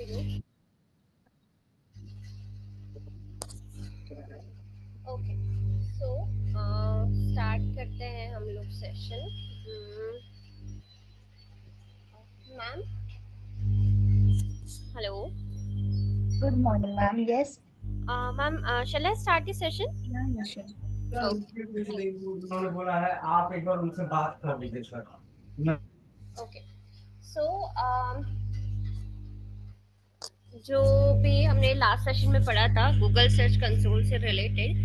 Okay, so start करते हैं हम लोग session. Ma'am, hello Good morning, ma'am. Yes. Ma'am, shall I start the session? Yeah, yeah, sure. उन्होंने बोला है आप एक बार उनसे बात कर लीजिए सर। ओके, सो जो भी हमने लास्ट सेशन में पढ़ा था गूगल सर्च कंसोल से रिलेटेड,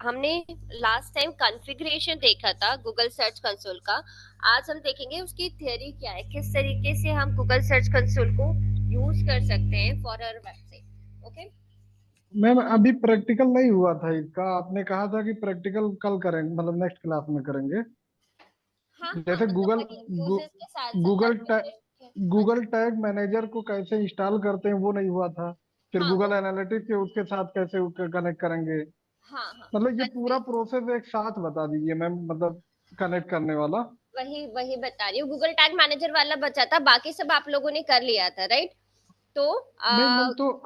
हमने लास्ट टाइम कॉन्फ़िगरेशन देखा था गूगल सर्च कंसोल का। आज हम देखेंगे उसकी थ्योरी क्या है, किस तरीके से हम गूगल सर्च कंसोल को यूज कर सकते हैं for our website. Okay ma'am, अभी प्रैक्टिकल नहीं हुआ था इसका। आपने कहा था कि प्रैक्टिकल कल करेंगे, मतलब नेक्स्ट क्लास में करेंगे। हाँ हाँ, जैसे मतलब गूगल वही यूजर्स के साथ साथ Google configuration. Google tag manager को कैसे इंस्टॉल करते हैं वो नहीं हुआ था। फिर हाँ गूगल एनालिटिक्स के उसके साथ कैसे कनेक्ट करेंगे। हाँ हाँ, मतलब ये बस पूरा प्रोसेस एक साथ बता दीजिए मैम, मतलब कनेक्ट करने वाला। वही वही बता रही हूँ। गूगल टैग मैनेजर वाला बचा था, बाकी सब आप लोगों ने कर लिया था, राइट? तो नहीं मैम, तो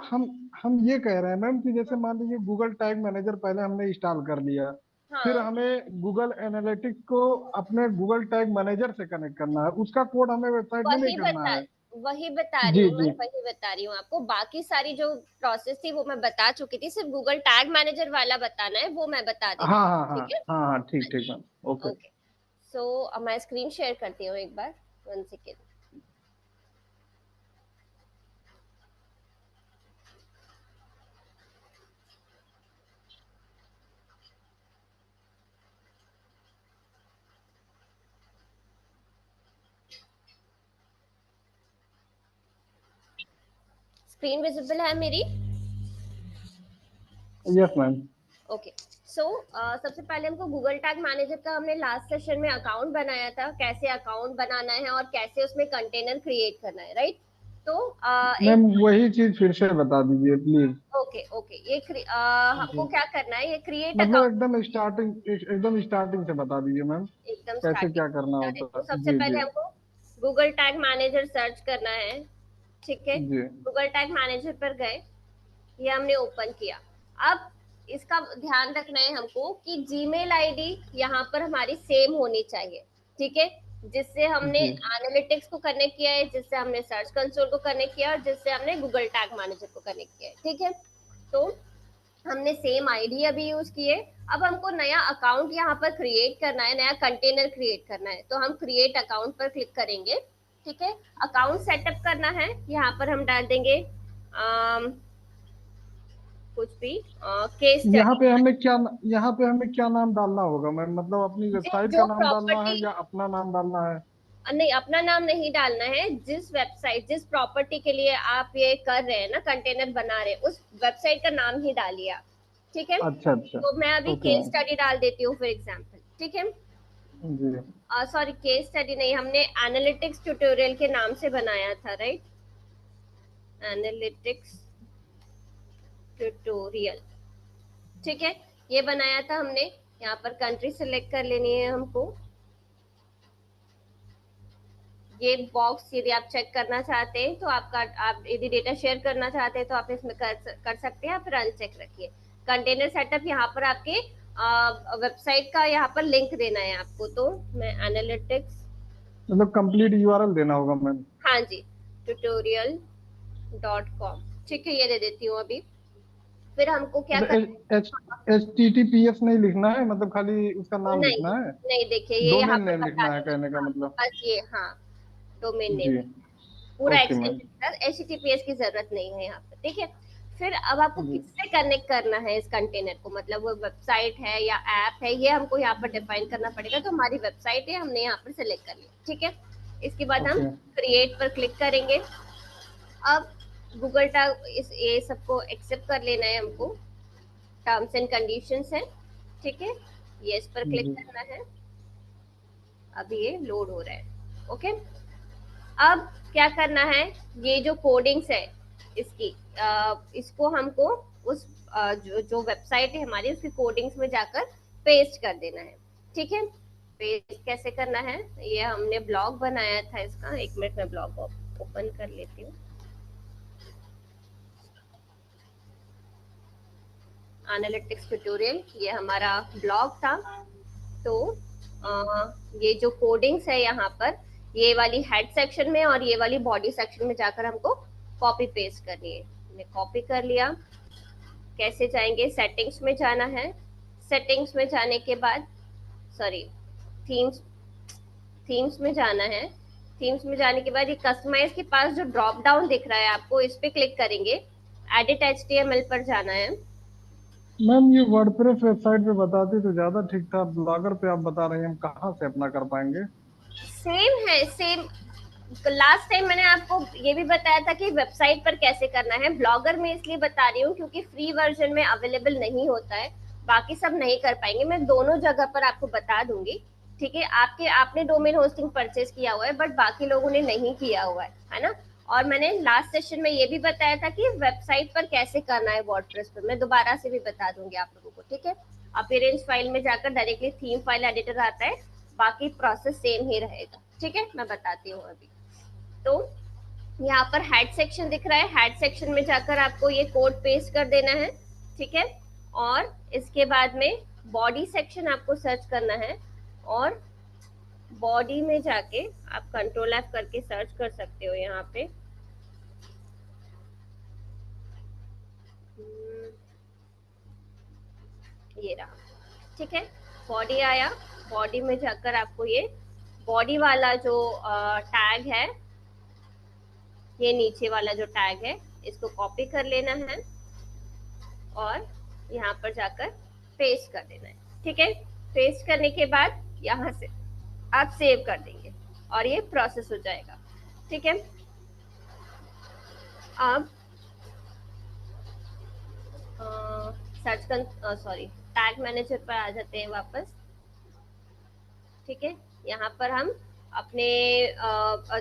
हम ये कह रहे हैं मैम कि जैसे मान लीजिए गूगल टैग मैनेजर पहले हमने इंस्टॉल कर लिया, फिर हाँ, हमें गूगल एनालिटिक्स को अपने गूगल टैग मैनेजर से कनेक्ट करना है। उसका कोड हमें वेबसाइट में नहीं वही करना बता है। वही बता रही जी हूँ मैं, जी। वही बता रही हूँ आपको। बाकी सारी जो प्रोसेस थी वो मैं बता चुकी थी, सिर्फ गूगल टैग मैनेजर वाला बताना है, वो मैं बता हाँ देती हाँ हूँ, हाँ ठीक है? हाँ हाँ, ठीक ठीक मैम। ओके। ओके, सो मैं स्क्रीन शेयर करती हूँ एक बार, 1 सेकेंड। स्क्रीन विजिबल है मेरी? Yes ma'am. ओके, सो सबसे पहले हमको गूगल टैग मैनेजर का हमने लास्ट सेशन में अकाउंट बनाया था, कैसे अकाउंट बनाना है और कैसे उसमें कंटेनर क्रिएट करना है, राइट? तो मैम एक वही चीज फिर से बता दीजिए प्लीज। ओके ओके, हमको जी, क्या करना है, ये क्रिएट मतलब अकाउंट एकदम स्टार्टिंग से बता दीजिए मैम, एकदम कैसे स्टार्टिंग क्या करना बता होता देती है। हूँ। सबसे जी पहले जी हमको गूगल टैग मैनेजर सर्च करना है, ठीक है? जी। गूगल टैग मैनेजर पर गए, ये हमने ओपन किया। अब इसका ध्यान रखना है हमको कि जीमेल आईडी यहाँ पर हमारी सेम होनी चाहिए, ठीक है? जिससे हमने जी एनालिटिक्स को कनेक्ट किया है, जिससे हमने सर्च कंसोल को कनेक्ट किया और जिससे हमने गूगल टैग मैनेजर को कनेक्ट किया है, ठीक है? तो हमने सेम आईडी अभी यूज किए। अब हमको नया अकाउंट यहाँ पर क्रिएट करना है, नया कंटेनर क्रिएट करना है, तो हम क्रिएट अकाउंट पर क्लिक करेंगे, ठीक है? अकाउंट सेटअप करना है, यहाँ पर हम डाल देंगे कुछ भी केस यहाँ स्टडी। पे हमें क्या यहाँ पे हमें क्या नाम डालना होगा मैम? मतलब अपनी वेबसाइट का जो नाम डालना है प्रॉपर्टी, या अपना नाम डालना है? नहीं अपना नाम नहीं डालना है, जिस वेबसाइट जिस प्रॉपर्टी के लिए आप ये कर रहे हैं ना, कंटेनर बना रहे हैं, उस वेबसाइट का नाम ही डालिए आप, ठीक है? अच्छा अच्छा। तो मैं अभी ओके केस मैम। स्टडी डाल देती हूँ फॉर एग्जाम्पल, ठीक है? जी सॉरी, केस स्टडी नहीं, हमने एनालिटिक्स ट्यूटोरियल के नाम से बनाया था, राइट? एनालिटिक्स ट्यूटोरियल, ठीक है, ये बनाया था हमने। यहाँ पर कंट्री सिलेक्ट कर लेनी है हमको। ये बॉक्स यदि आप चेक करना चाहते हैं तो आप यदि डेटा शेयर करना चाहते हैं तो आप इसमें कर सकते हैं, या फिर अनचेक रखिए। कंटेनर सेटअप यहाँ पर आपके वेबसाइट का यहाँ पर लिंक देना है आपको, तो मैं एनालिटिक्स, मतलब कंप्लीट यूआरएल देना होगा मैम। हाँ जी, tutorial.com, ठीक है, ये दे देती हूँ अभी। फिर हमको क्या मतलब करना HTTPS नहीं लिखना है, मतलब खाली उसका है? नाम नहीं लिखना है। नहीं, देखिए ये यहाँ डोमेन पर नेम बता लिखना है रही है, कहने का हाँ, मतलब। बस ये, हाँ, डोमेन नेम जी। पूरा ओके मैम। एक्सटेंशन, HTTPS की जरूरत नहीं है यहाँ पर, ठीक है? फिर अब आपको जी किससे कनेक्ट करना है इस कंटेनर को, मतलब वो वेबसाइट है या ऐप है, ये हमको यहाँ पर डिफाइन करना पड़ेगा। तो हमारी वेबसाइट है, हमने यहाँ पर सिलेक्ट कर लिया, ठीक है? इसके बाद हम ओके। क्रिएट पर क्लिक करेंगे। अब गूगल टैग इस ये सबको एक्सेप्ट कर लेना है हमको, टर्म्स एंड कंडीशंस है, ठीक है? ये इस पर क्लिक जी करना है। अभी ये लोड हो रहा है, ओके? अब क्या करना है, ये जो कोडिंग्स है इसकी, इसको हमको उस जो वेबसाइट है हमारी, उसकी कोडिंग्स में जाकर पेस्ट कर देना है, ठीक है? पेस्ट कैसे करना है, ये हमने ब्लॉग बनाया था इसका, 1 मिनट में ब्लॉग ओपन कर लेती हूँ। एनालिटिक्स ट्यूटोरियल, ये हमारा ब्लॉग था। तो ये जो कोडिंग्स है यहाँ पर, ये वाली हेड सेक्शन में और ये वाली बॉडी सेक्शन में जाकर हमको कॉपी पेस्ट करनी है। हमने कॉपी कर लिया। कैसे जाएंगे, सेटिंग्स में जाना है। सेटिंग्स में जाने के बाद सॉरी थीम्स में जाना है। थीम्स में जाने के बाद ये कस्टमाइज के पास जो ड्रॉप डाउन दिख रहा है आपको, इस पे क्लिक करेंगे। एडिट HTML पर जाना है। मैम ये वर्डप्रेस वेबसाइट पे बताती तो ज्यादा ठीक था, ब्लॉगर पे आप बता रहे हैं, हम कहाँ से अपना कर पाएंगे? सेम है, सेम। लास्ट टाइम मैंने आपको ये भी बताया था कि वेबसाइट पर कैसे करना है। ब्लॉगर में इसलिए बता रही हूँ क्योंकि फ्री वर्जन में अवेलेबल नहीं होता है, बाकी सब नहीं कर पाएंगे। मैं दोनों जगह पर आपको बता दूंगी, ठीक है। आपने डोमेन होस्टिंग परचेज किया हुआ है, बट बाकी लोगों ने नहीं किया हुआ है ना। और मैंने लास्ट सेशन में ये भी बताया था कि वेबसाइट पर कैसे करना है वर्डप्रेस पर। मैं दोबारा से भी बता दूंगी आप लोगों को, ठीक है। अपीयरेंस फाइल में जाकर डायरेक्टली थीम फाइल एडिटर आता है, बाकी प्रोसेस सेम ही रहेगा, ठीक है। मैं बताती हूँ अभी। तो यहाँ पर हेड सेक्शन दिख रहा है, हेड सेक्शन में जाकर आपको ये कोड पेस्ट कर देना है, ठीक है। और इसके बाद में बॉडी सेक्शन आपको सर्च करना है, और बॉडी में जाके आप कंट्रोल F करके सर्च कर सकते हो यहाँ पे। ये रहा, ठीक है। बॉडी आया, बॉडी में जाकर आपको ये बॉडी वाला जो टैग है, ये नीचे वाला जो टैग है, इसको कॉपी कर लेना है और यहाँ पर जाकर पेस्ट कर देना है, ठीक है। पेस्ट करने के बाद यहाँ से आप सेव कर देंगे और ये प्रोसेस हो जाएगा, ठीक है। अब टैग मैनेजर पर आ जाते हैं वापस, ठीक है। यहाँ पर हम अपने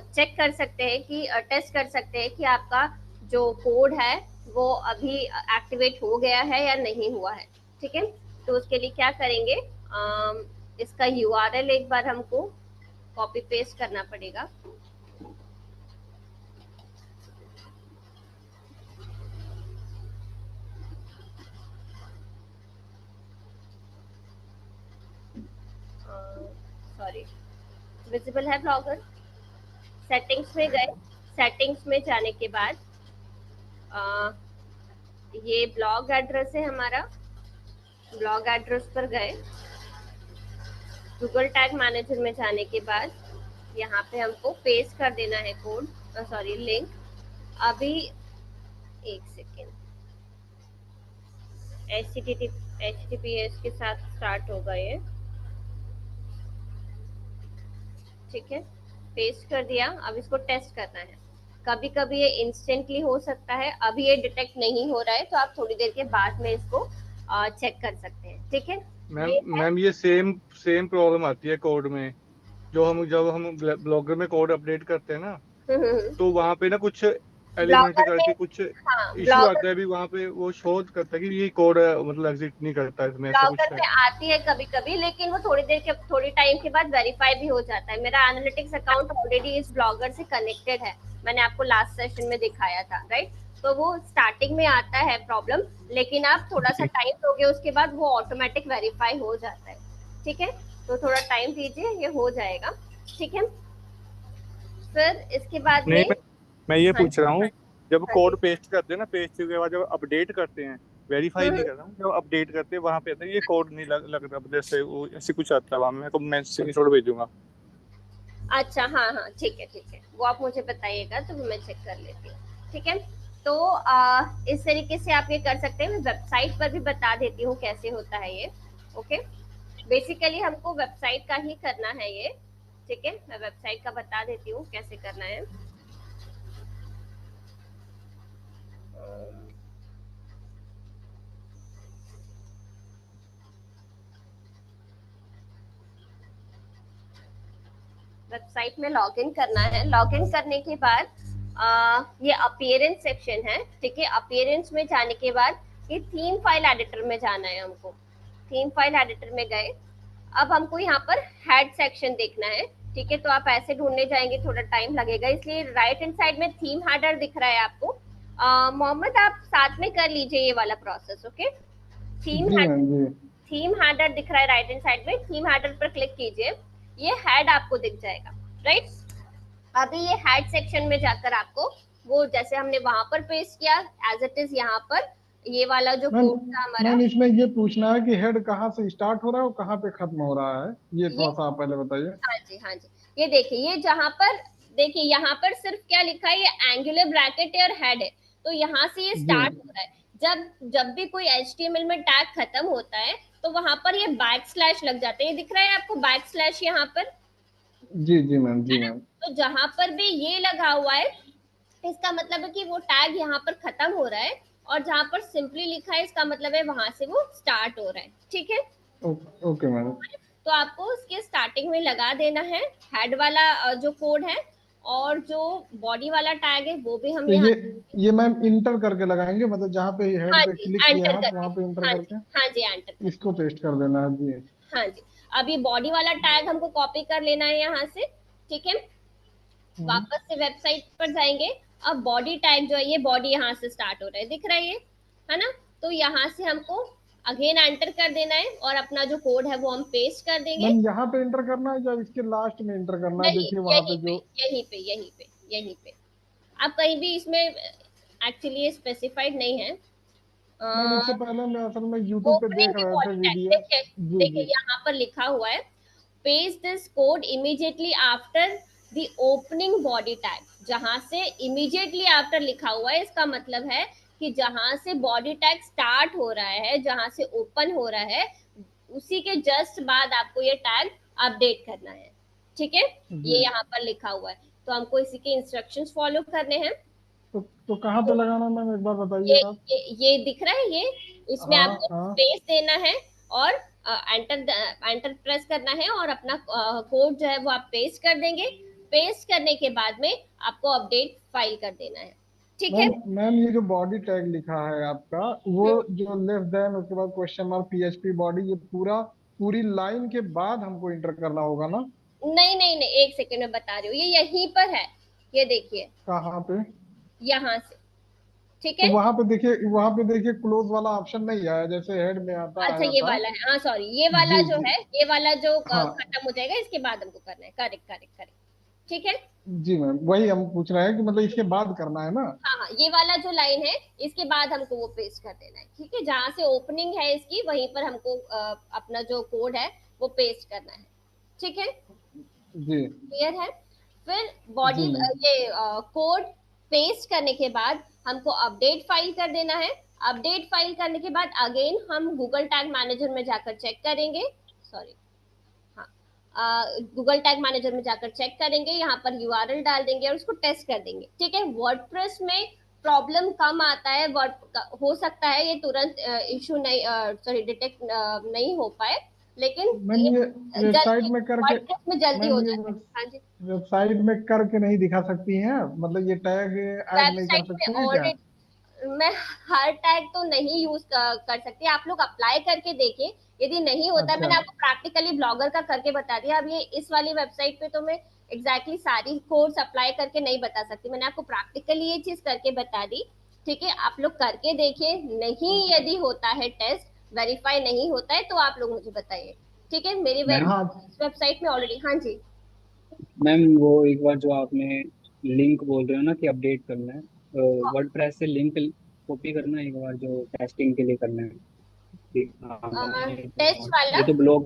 चेक कर सकते हैं कि टेस्ट कर सकते हैं कि आपका जो कोड है वो अभी एक्टिवेट हो गया है या नहीं हुआ है, ठीक है। तो उसके लिए क्या करेंगे, इसका URL एक बार हमको कॉपी पेस्ट करना पड़ेगा। सॉरी, विजिबल है ब्लॉगर। सेटिंग्स में गए, सेटिंग्स में जाने के बाद ये ब्लॉग एड्रेस है हमारा, ब्लॉग एड्रेस पर गए। गूगल टैग मैनेजर में जाने के बाद यहाँ पे हमको पेस्ट कर देना है कोड, सॉरी लिंक। अभी एक सेकेंड, HTTPS के साथ स्टार्ट होगा ये, ठीक है। पेस्ट कर दिया। अब इसको टेस्ट करना है। कभी कभी ये इंस्टेंटली हो सकता है, अभी ये डिटेक्ट नहीं हो रहा है तो आप थोड़ी देर के बाद में इसको चेक कर सकते हैं, ठीक है। मैम ये सेम प्रॉब्लम आती है कोड में, जब हम ब्लॉगर में कोड अपडेट करते हैं ना, तो वहाँ पे ना कुछ एलिमेंट करके कुछ इशू आता है। अभी वहाँ पे वो शो करता है कि ये कोड मतलब एग्जिस्ट नहीं करता इसमें, ऐसा कुछ ब्लॉगर में आती है कभी कभी, लेकिन वो थोड़ी टाइम के बाद वेरीफाई भी हो जाता है। मेरा एनालिटिक्स अकाउंट ऑलरेडी इस ब्लॉगर से कनेक्टेड है, मैंने आपको लास्ट सेशन में दिखाया था, राइट। तो वो स्टार्टिंग में आता है प्रॉब्लम, लेकिन आप थोड़ा सा टाइम दोगे उसके बाद वो ऑटोमेटिक वेरीफाई हो जाता है, ठीक है। तो थोड़ा टाइम दीजिए, ये हो जाएगा, ठीक है। फिर इसके बाद में मैं ये पूछ रहा हूँ, जब कोड पेस्ट करते हैं ना, पेस्ट के बाद जब अपडेट करते हैं, वेरीफाई नहीं कर रहा हूँ, जब अपडेट करते हैं वहाँ पे आता है ये कोड नहीं लग रहा, जैसे वो ऐसे कुछ आता है वहाँ, मैं स्क्रीनशॉट भेजूंगा। अच्छा, हाँ हाँ, ठीक है ठीक है, वो आप मुझे बताइएगा तो मैं चेक कर लेती हूँ, ठीक है। तो इस तरीके से आप ये कर सकते हैं। मैं वेबसाइट पर भी बता देती हूँ कैसे होता है ये, ओके। बेसिकली हमको वेबसाइट का ही करना है ये, ठीक है। मैं वेबसाइट का बता देती हूँ कैसे करना है। वेबसाइट में लॉगिन करना है। लॉगिन करने के बाद ये अपीयरेंस सेक्शन है, ठीक है। अपीयरेंस में जाने के बाद ये थीम फाइल एडिटर में जाना है हमको। थीम फाइल एडिटर में गए। अब हमको यहाँ पर हेड सेक्शन देखना है, ठीक है। तो आप ऐसे ढूंढने जाएंगे, थोड़ा टाइम लगेगा, इसलिए राइट हैंड साइड में थीम हेडर दिख रहा है आपको। मोहम्मद, आप साथ में कर लीजिए ये वाला प्रोसेस, ओके। थीम जी मैम जी। थीम हेडर दिख रहा है राइट हैंड साइड में, थीम हेडर पर क्लिक कीजिए, ये हेड आपको दिख जाएगा, राइट। अभी ये हेड सेक्शन में जाकर आपको वो जैसे हमने वहां पर पेस्ट किया एज इट इज यहाँ पर ये वाला जो मैम कोड था हमारा, मैम इसमें ये पूछना है कि हेड कहाँ से स्टार्ट हो रहा है और कहाँ पे खत्म हो रहा है, ये ये थोड़ा सा आप पहले बताइए। हाँ जी हाँ जी, ये देखिए, ये जहां पर देखिए यहाँ पर सिर्फ क्या लिखा है, ये एंगुलर ब्रैकेट और हेड है, तो यहाँ से ये जी स्टार्ट हो रहा है। जब जब भी कोई HTML में टैग खत्म होता है तो वहां पर ये बैक स्लैश लग जाता है, ये दिख रहा है आपको बैक स्लैश यहाँ पर, जी जी मैम जी है ना। मैम। तो जहां पर भी ये लगा हुआ है इसका मतलब है कि वो टैग यहाँ पर खत्म हो रहा है, और जहां पर सिंपली लिखा है इसका मतलब है वहां से वो स्टार्ट हो रहा है, ठीक है। Okay ma'am. तो आपको उसके स्टार्टिंग में लगा देना है हेड वाला जो कोड है, और जो बॉडी वाला टैग है वो भी हम तो यहाँ, ये मैम इंटर करके लगाएंगे, मतलब जहाँ पे हेड हाँ पे जी क्लिक किया एंटर है तो करके, वहाँ पे इंटर हाँ जी करके हाँ जी एंटर इसको करके, पेस्ट कर देना है। जी हाँ जी। अभी बॉडी वाला टैग हमको कॉपी कर लेना है यहाँ से, ठीक है। हम्म। वापस से वेबसाइट पर जाएंगे, अब बॉडी टैग जो है ये बॉडी यहाँ से स्टार्ट हो रहा है, दिख रहा है ये, है ना। तो यहाँ से हमको अगेन एंटर कर देना है और अपना जो कोड है वो हम पेस्ट कर देंगे। मैम यहाँ पे इंटर करना है या इसके लास्ट में इंटर करना है? नहीं, देखिए वहाँ पे जो यहीं पे आप कहीं भी इसमें एक्चुअली स्पेसिफाइड नहीं है। मैम इससे पहले मैं असल में यूट्यूब पे ओपनिंग देख द रहे थे बॉडी टैग, वीडियो। देखिए जी देखिए जी। यहाँ पर लिखा हुआ है paste this code immediately after the opening body tag, जहां से इमीडिएटली आफ्टर लिखा हुआ है इसका मतलब है कि जहां से बॉडी टैग स्टार्ट हो रहा है, जहां से ओपन हो रहा है, उसी के जस्ट बाद आपको ये टैग अपडेट करना है, ठीक है। जी ये यहाँ पर लिखा हुआ है, तो हमको इसी के इंस्ट्रक्शंस फॉलो करने हैं। तो कहाँ पे लगाना है मैम, एक बार बताइए ये आप। ये दिख रहा है, ये इसमें हाँ आपको हाँ। स्पेस देना है और एंटर एंटर प्रेस करना है और अपना कोड जो है वो आप पेस्ट कर देंगे। पेस्ट करने के बाद में आपको अपडेट फाइल कर देना है, ठीक है। मैम ये जो बॉडी टैग लिखा है आपका, वो जो लेस देन उसके बाद क्वेश्चन मार्क PHP बॉडी, ये पूरी लाइन के बाद हमको इंटर करना होगा ना? नहीं नहीं नहीं, एक सेकेंड में बता रही हूँ, ये यहीं पर है, ये देखिए कहाँ पे? यहाँ से, ठीक तो है। वहां पे देखिए क्लोज वाला ऑप्शन नहीं आया जैसे हेड में अच्छा आया ये था। वाला है, हाँ सॉरी, ये वाला जी जो जी। है, ये वाला जो हाँ खत्म हो जाएगा इसके बाद हमको करना है, करेक्ट करेक्ट करेक्ट, ठीक है। जी मैम, वही हम पूछ रहे हैं कि मतलब इसके बाद करना है ना? हाँ हाँ, ये वाला जो लाइन है इसके बाद हमको वो पेस्ट कर देना है, ठीक है। जहां से ओपनिंग है इसकी वहीं पर हमको अपना जो कोड है वो पेस्ट करना है, ठीक है। जी क्लियर है। फिर जी बॉडी मैम। ये कोड पेस्ट करने के बाद हमको अपडेट फाइल कर देना है। अपडेट फाइल करने के बाद अगेन हम गूगल टैग मैनेजर में जाकर चेक करेंगे, सॉरी हाँ, गूगल टैग मैनेजर में जाकर चेक करेंगे, यहाँ पर URL डाल देंगे और उसको टेस्ट कर देंगे, ठीक है। वर्डप्रेस में प्रॉब्लम कम आता है, हो सकता है ये तुरंत इशू नहीं, सॉरी डिटेक्ट नहीं हो पाए, लेकिन मैम ये ये वेबसाइट जल्दी में करके, वर्डप्रेस में जल्दी मैम हो ये जाता है। हाँ जी, वेबसाइट में करके नहीं दिखा सकती हैं आप? मतलब ये टैग ऐड नहीं कर वेबसाइट सकती में हैं क्या? ऑलरेडी मैं हर टैग तो नहीं यूज कर सकती, आप लोग अप्लाई करके देखिए, यदि नहीं होता है, अच्छा मैंने आपको प्रैक्टिकली ब्लॉगर का करके बता दिया। अब ये इस वाली वेबसाइट पे तो मैं एग्जैक्टली सारी कोर्स अप्लाई करके नहीं बता सकती, मैंने आपको प्रैक्टिकली ये चीज करके बता दी, ठीक है। आप लोग करके देखिए, नहीं यदि होता है टेस्ट वेरीफाई नहीं होता है तो आप लोग मुझे बताइए, ठीक है। मेरी हाँ वेबसाइट में ऑलरेडी, हाँ जी मैम वो एक बार जो आपने लिंक बोल रहे हो ना कि अपडेट करना है, वर्डप्रेस से लिंक कॉपी करना है एक बार जो टेस्टिंग के लिए करना है। ठीक, हाँ, टेस्ट वाला, ये तो ब्लॉग।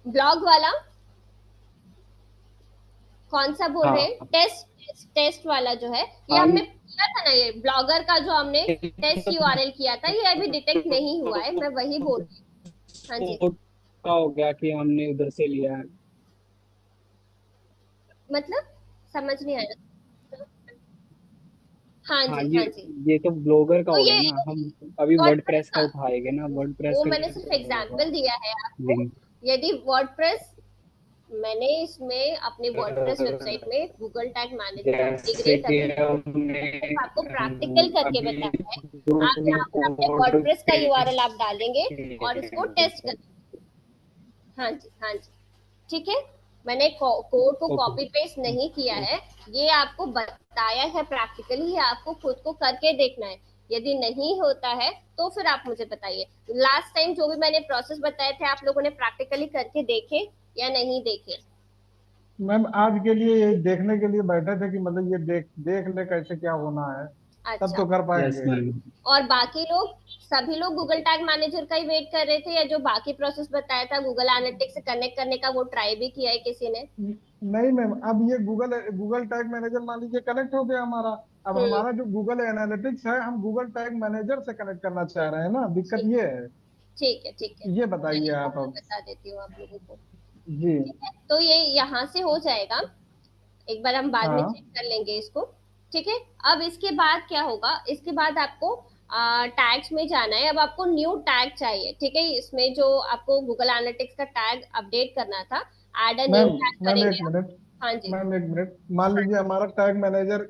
ब्लॉग वाला कौन सा बोल रहे हैं? हाँ टेस्ट वाला जो है ये हाँ हमने किया था ना, ये ब्लॉगर का जो हमने टेस्ट URL किया था, ये अभी डिटेक्ट नहीं हुआ है, मैं वही बोल रही हूँ। हाँ जी, क्या हो गया कि हमने उधर से लिया है। मतलब समझ नहीं आया। हाँ हाँ जी हाँ जी, ये तो ब्लॉगर का तो हो ये गया ना, हम अभी वर्डप्रेस वर्डप्रेस का का, उठाएंगे ना, वर्डप्रेस वो का मैंने सिर्फ एग्जांपल दिया है आपको। लिंक। यदि वर्डप्रेस, मैंने इसमें अपनी वर्डप्रेस वेबसाइट में गूगल टैग मैनेजर जैसे इंटीग्रेट कि अभी हमने आपको प्रैक्टिकल करके अभी बताया है। जो आप यहाँ पर अपने कोड वर्डप्रेस का URL आप पेस्ट डालेंगे और इसको टेस्ट करेंगे। हाँ जी हाँ जी, ठीक है। मैंने कोड को कॉपी पेस्ट नहीं किया है, ये आपको बताया है प्रैक्टिकली, ये आपको खुद को करके देखना है। यदि नहीं होता है तो फिर आप मुझे बताइए। लास्ट टाइम जो भी मैंने प्रोसेस बताए थे आप लोगों ने प्रैक्टिकली करके देखे या नहीं देखे? मैम आज के लिए ये देखने के लिए बैठे थे कि मतलब ये देख देख ले कैसे क्या होना है, तब अच्छा, तो कर यस पाएंगे। मैम। और बाकी लोग, सभी लोग गूगल टैग मैनेजर का ही वेट कर रहे थे या जो बाकी प्रोसेस बताया था गूगल एनालिटिक्स से कनेक्ट करने का वो ट्राई भी किया है किसी ने? नहीं मैम, अब ये गूगल गूगल टैग मैनेजर मान लीजिए कनेक्ट हो गया हमारा। अब हम्म, हमारा जो गूगल एनालिटिक्स है हम गूगल टैग मैनेजर से कनेक्ट करना चाह रहे हैं ना, दिक्कत ठीक ये है। ठीक है, ठीक है, ये बताइए चलिए वो आप मैं अब। बता देती हूँ आप लोगों को। जी। ठीक है, तो ये यहाँ से हो जाएगा, एक बार हम बाद में हाँ चेक कर लेंगे इसको। ठीक है, अब इसके बाद क्या होगा, इसके बाद आपको टैग्स में जाना है। अब आपको न्यू टैग चाहिए, ठीक है, इसमें जो आपको गूगल एनालिटिक्स का टैग अपडेट करना था, add a new ma'am, tag ma'am एक करेंगे आप। मिनट। हाँ जी। मैम एक मिनट, मान लीजिए हमारा टैग मैनेजर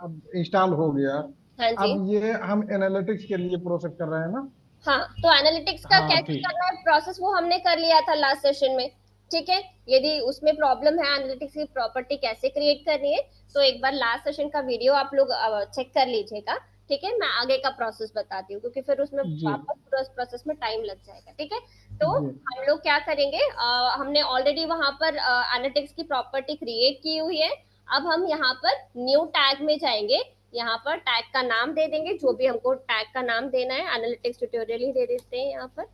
अब इंस्टॉल हो गया। हाँ जी। अब ये हम एनालिटिक्स के लिए प्रोसेस कर रहे हैं ना। हाँ, तो एनालिटिक्स का हाँ कैसे ठीक। करना है प्रोसेस वो हमने कर लिया था लास्ट सेशन में। ठीक है, यदि उसमें प्रॉब्लम है एनालिटिक्स की प्रॉपर्टी कैसे क्रिएट करनी है, तो एक बार लास्ट सेशन का वीडियो आप लोग चेक कर लीजिएगा। ठीक है, मैं आगे का प्रोसेस बताती हूँ क्योंकि फिर उसमें जी वापस पूरा प्रोसेस में टाइम लग जाएगा। ठीक है, तो जी। हम लोग क्या करेंगे, हमने ऑलरेडी वहां पर एनालिटिक्स की प्रॉपर्टी क्रिएट की हुई है। अब हम यहाँ पर न्यू टैग में जाएंगे, यहाँ पर टैग का नाम दे देंगे, जो भी हमको टैग का नाम देना है, एनालिटिक्स ट्यूटोरियल ही दे देते हैं यहाँ पर,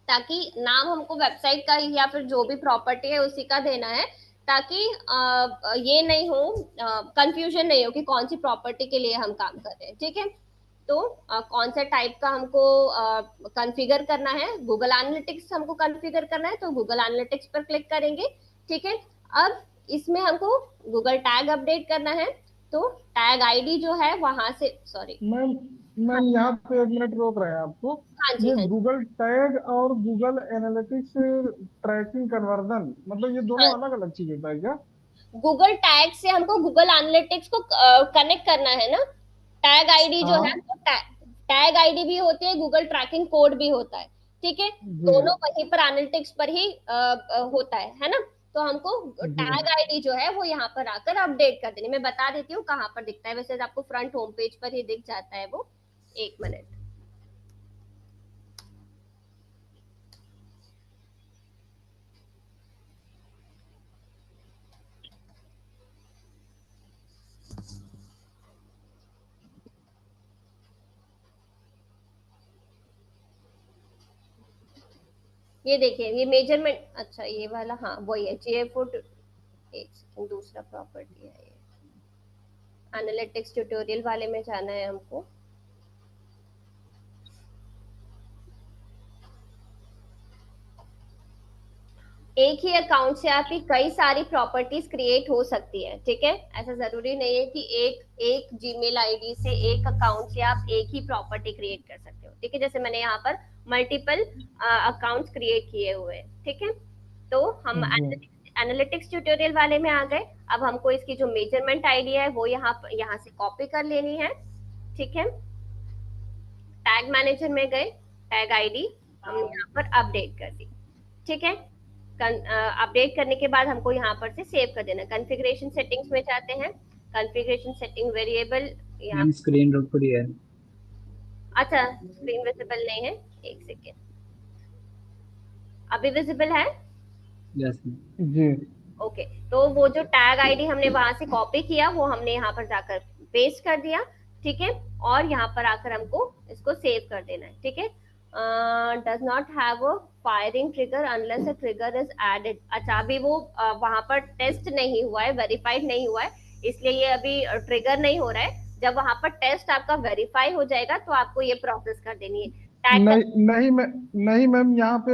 ताकि नाम हमको वेबसाइट का या फिर जो भी प्रॉपर्टी है उसी का देना है, ताकि ये नहीं हो, कंफ्यूजन नहीं हो कि कौन सी प्रॉपर्टी के लिए हम काम कर रहे हैं। ठीक है, तो कौन सा टाइप का हमको कॉन्फ़िगर करना है, गूगल एनालिटिक्स हमको कॉन्फ़िगर करना है, तो गूगल एनालिटिक्स पर क्लिक करेंगे। ठीक है, अब इसमें हमको गूगल टैग अपडेट करना है, तो टैग आईडी जो है वहां से, सॉरी, मैम, हाँ मैम यहाँ पे एक मिनट रोक रहे हैं आपको। हाँ जी, ये हाँ जी, गूगल टैग और गूगल एनालिटिक्स ट्रैकिंग कन्वर्जन मतलब ये दोनों हाँ। अलग अलग चीज होता है क्या? गूगल टैग से हमको गूगल एनालिटिक्स को कनेक्ट करना है ना। टैग आईडी जो है हाँ वो टैग आईडी भी होती है, गूगल ट्रैकिंग कोड भी होता है। ठीक है, जी दोनों वहीं पर एनालिटिक्स पर ही होता है ना। तो हमको जी। टैग आईडी जो है वो यहाँ पर आकर अपडेट कर देनी। मैं बता देती हूँ कहाँ पर दिखता है, वैसे आपको फ्रंट होम पेज पर ही दिख जाता है वो। एक मिनट, ये देखिए, ये मेजरमेंट, अच्छा ये वाला, हाँ वही है, GA4। एक सेकंड, दूसरा प्रॉपर्टी है ये, एनालिटिक्स ट्यूटोरियल वाले में जाना है हमको। एक ही अकाउंट से आपकी कई सारी प्रॉपर्टीज क्रिएट हो सकती है। ठीक है, ऐसा जरूरी नहीं है कि एक एक जीमेल आईडी से, एक अकाउंट से आप एक ही प्रॉपर्टी क्रिएट कर सकते हो। ठीक है, जैसे मैंने यहाँ पर मल्टीपल अकाउंट्स क्रिएट किए हुए हैं। ठीक है, तो हम जी एनालिटिक्स ट्यूटोरियल वाले में आ गए। अब हमको इसकी जो मेजरमेंट आईडी है वो यहाँ से कॉपी कर लेनी है। ठीक है, टैग मैनेजर में गए, टैग आईडी हमने यहाँ पर अपडेट कर दी। ठीक है, अपडेट करने के बाद हमको यहाँ पर से सेव कर देना। कॉन्फ़िगरेशन सेटिंग्स में जाते हैं, कॉन्फ़िगरेशन सेटिंग वेरिएबल यहाँ, मैम स्क्रीन रुक रही है। अच्छा स्क्रीन विजिबल नहीं है, एक सेकेंड, अभी विजिबल है? यस जी। ओके, तो वो जो टैग आईडी हमने वहां से कॉपी किया वो हमने यहाँ पर जाकर पेस्ट कर दिया। ठीक है, और यहाँ पर आकर हमको इसको सेव कर देना है। ठीक है, does not have a firing trigger unless a trigger is added. अच्छा, अभी वो वहां पर टेस्ट नहीं हुआ है, वेरीफाइड नहीं हुआ है, इसलिए ये अभी ट्रिगर नहीं हो रहा है। जब वहां पर टेस्ट आपका वेरीफाई हो जाएगा तो आपको ये प्रोसेस कर देनी है। टैग का, नहीं नहीं मैं नहीं मैम, यहाँ पे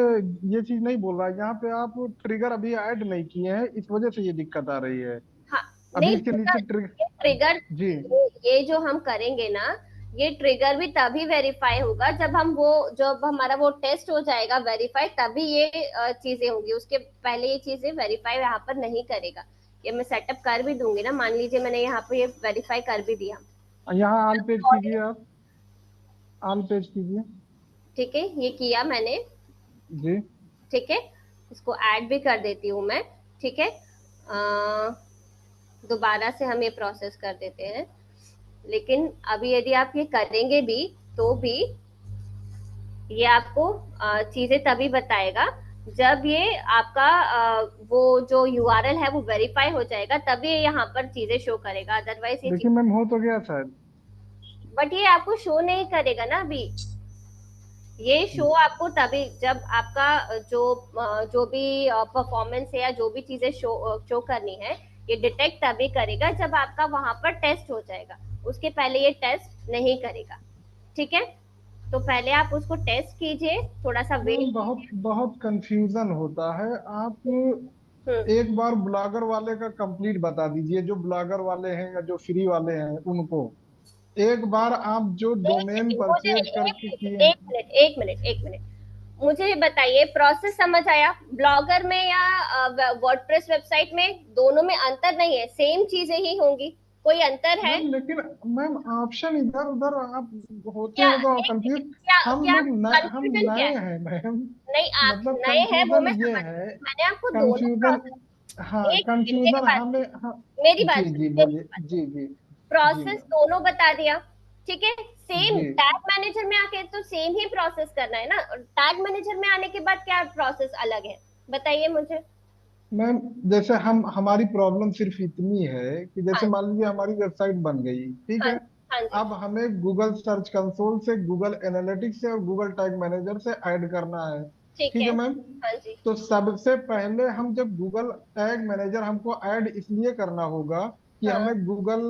ये चीज नहीं बोल रहा है। यहाँ पे आप ट्रिगर अभी ऐड नहीं किए हैं, इस वजह से ये दिक्कत आ रही है। हाँ, अभी नहीं इसके नीचे ट्रिगर, जी ये जो हम करेंगे ना, ये ट्रिगर भी तभी वेरीफाई होगा जब हम वो, जब हमारा वो टेस्ट हो जाएगा वेरीफाई, तभी ये चीजें होंगी। उसके पहले ये चीजें वेरीफाई यहाँ पर नहीं करेगा। ये मैं सेटअप कर भी दूंगी ना, मान लीजिए मैंने यहाँ पे ये वेरीफाई कर भी दिया। यहाँ ऑल पेज कीजिए आप, ऑल पेज कीजिए। ठीक है, ये किया मैंने। जी ठीक है, इसको ऐड भी कर देती हूँ मैं। ठीक है, दोबारा से हम ये प्रोसेस कर देते हैं, लेकिन अभी यदि आप ये करेंगे भी तो भी ये आपको चीजें तभी बताएगा जब ये आपका वो जो यूआरएल है वो वेरीफाई हो जाएगा, तभी ये यहाँ पर चीजें शो करेगा, अदरवाइज ये देखिए मैम हो तो गया शायद, बट ये आपको शो नहीं करेगा ना अभी। ये शो आपको तभी जब आपका जो भी परफॉर्मेंस है या जो भी चीजें शो करनी है, ये डिटेक्ट तभी करेगा जब आपका वहां पर टेस्ट हो जाएगा, उसके पहले ये टेस्ट नहीं करेगा। ठीक है, तो पहले आप उसको टेस्ट कीजिए, थोड़ा सा वेट। बहुत बहुत कंफ्यूजन होता है। आप एक बार ब्लॉगर वाले का कंप्लीट बता दीजिए, जो ब्लॉगर वाले हैं या जो फ्री वाले हैं उनको एक बार आप जो डोमेन परचेज करके किए। एक मिनट मुझे ये बताइए, प्रोसेस समझ आया? ब्लॉगर में या वर्डप्रेस वेबसाइट में, दोनों में अंतर नहीं है, सेम चीजें ही होंगी, कोई अंतर है? लेकिन मैम ऑप्शन इधर उधर आप होते क्या हैं तो कंफ्यूज। हम लोग हम नए हैं मैम, नहीं, आप मतलब नए हैं वो मैं ये समझ, है मैंने आपको दोनों कंफ्यूजन। हाँ कंफ्यूजन हमें, हाँ मेरी बात जी बोलिए। जी जी प्रोसेस दोनों बता दिया, ठीक है। सेम जी टैग मैनेजर में आके तो सेम ही प्रोसेस करना है ना, टैग मैनेजर में आने के बाद क्या प्रोसेस अलग है, बताइए मुझे। मैम, जैसे हमारी प्रॉब्लम सिर्फ इतनी है कि जैसे हाँ मान लीजिए हमारी वेबसाइट बन गई, ठीक हाँ है। हाँ जी, अब हमें गूगल सर्च कंसोल से, गूगल एनालिटिक्स से और गूगल टैग मैनेजर से ऐड करना है, ठीक ठीक है। है मैम। हाँ जी, तो सबसे पहले हम जब गूगल टैग मैनेजर हमको ऐड इसलिए करना होगा कि हाँ हमें गूगल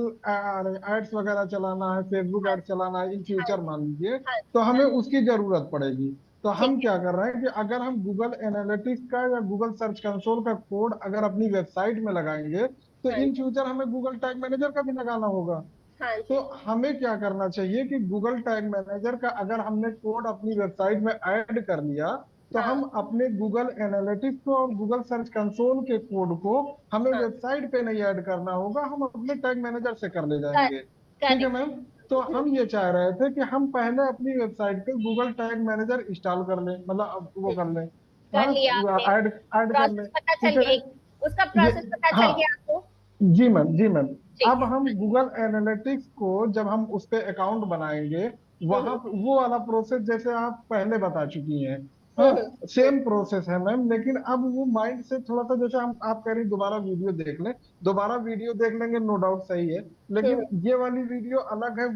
एड्स वगैरह चलाना है, फेसबुक हाँ एड चलाना है इन हाँ फ्यूचर मान लीजिए, हाँ तो हमें हाँ, उसकी जरूरत पड़ेगी। तो ठीक हम है। क्या कर रहे हैं कि अगर हम गूगल एनालिटिक्स का या गूगल सर्च कंसोल का कोड अगर अपनी वेबसाइट में लगाएंगे तो हाँ इन जी, फ्यूचर हमें गूगल टैग मैनेजर का भी लगाना होगा। हाँ तो जी, हमें क्या करना चाहिए कि गूगल टैग मैनेजर का अगर हमने कोड अपनी वेबसाइट में ऐड कर लिया, तो हाँ हम अपने गूगल एनालिटिक्स को और गूगल सर्च कंसोल के कोड को हमें हाँ, वेबसाइट पे नहीं ऐड करना होगा, हम अपने टैग मैनेजर से कर ले कर जाएंगे। ठीक है करेक्ट। मैम। तो हम ये चाह रहे थे कि हम पहले अपनी वेबसाइट पे गूगल टैग मैनेजर इंस्टॉल कर लें, मतलब अब वो कर लें, कर लिया आपने, हाँ ऐड ऐड कर लें, प्रोसेस पता चल ठीक है। गया, उसका ये प्रोसेस पता हाँ चल गया आपको? जी मैम, जी मैम। ठीक अब है। हम गूगल एनालिटिक्स को जब हम उस पे अकाउंट बनाएंगे, वहां हम्म वो वाला प्रोसेस जैसे आप पहले बता चुकी हैं, हाँ हम्म हम्म, सेम प्रोसेस है मैम। लेकिन अब वो माइंड से थोड़ा सा, जैसे हम आप कह रही दोबारा वीडियो देख लें, दोबारा वीडियो देख लेंगे नो डाउट सही है, हम्म, लेकिन ये वाली वीडियो अलग है,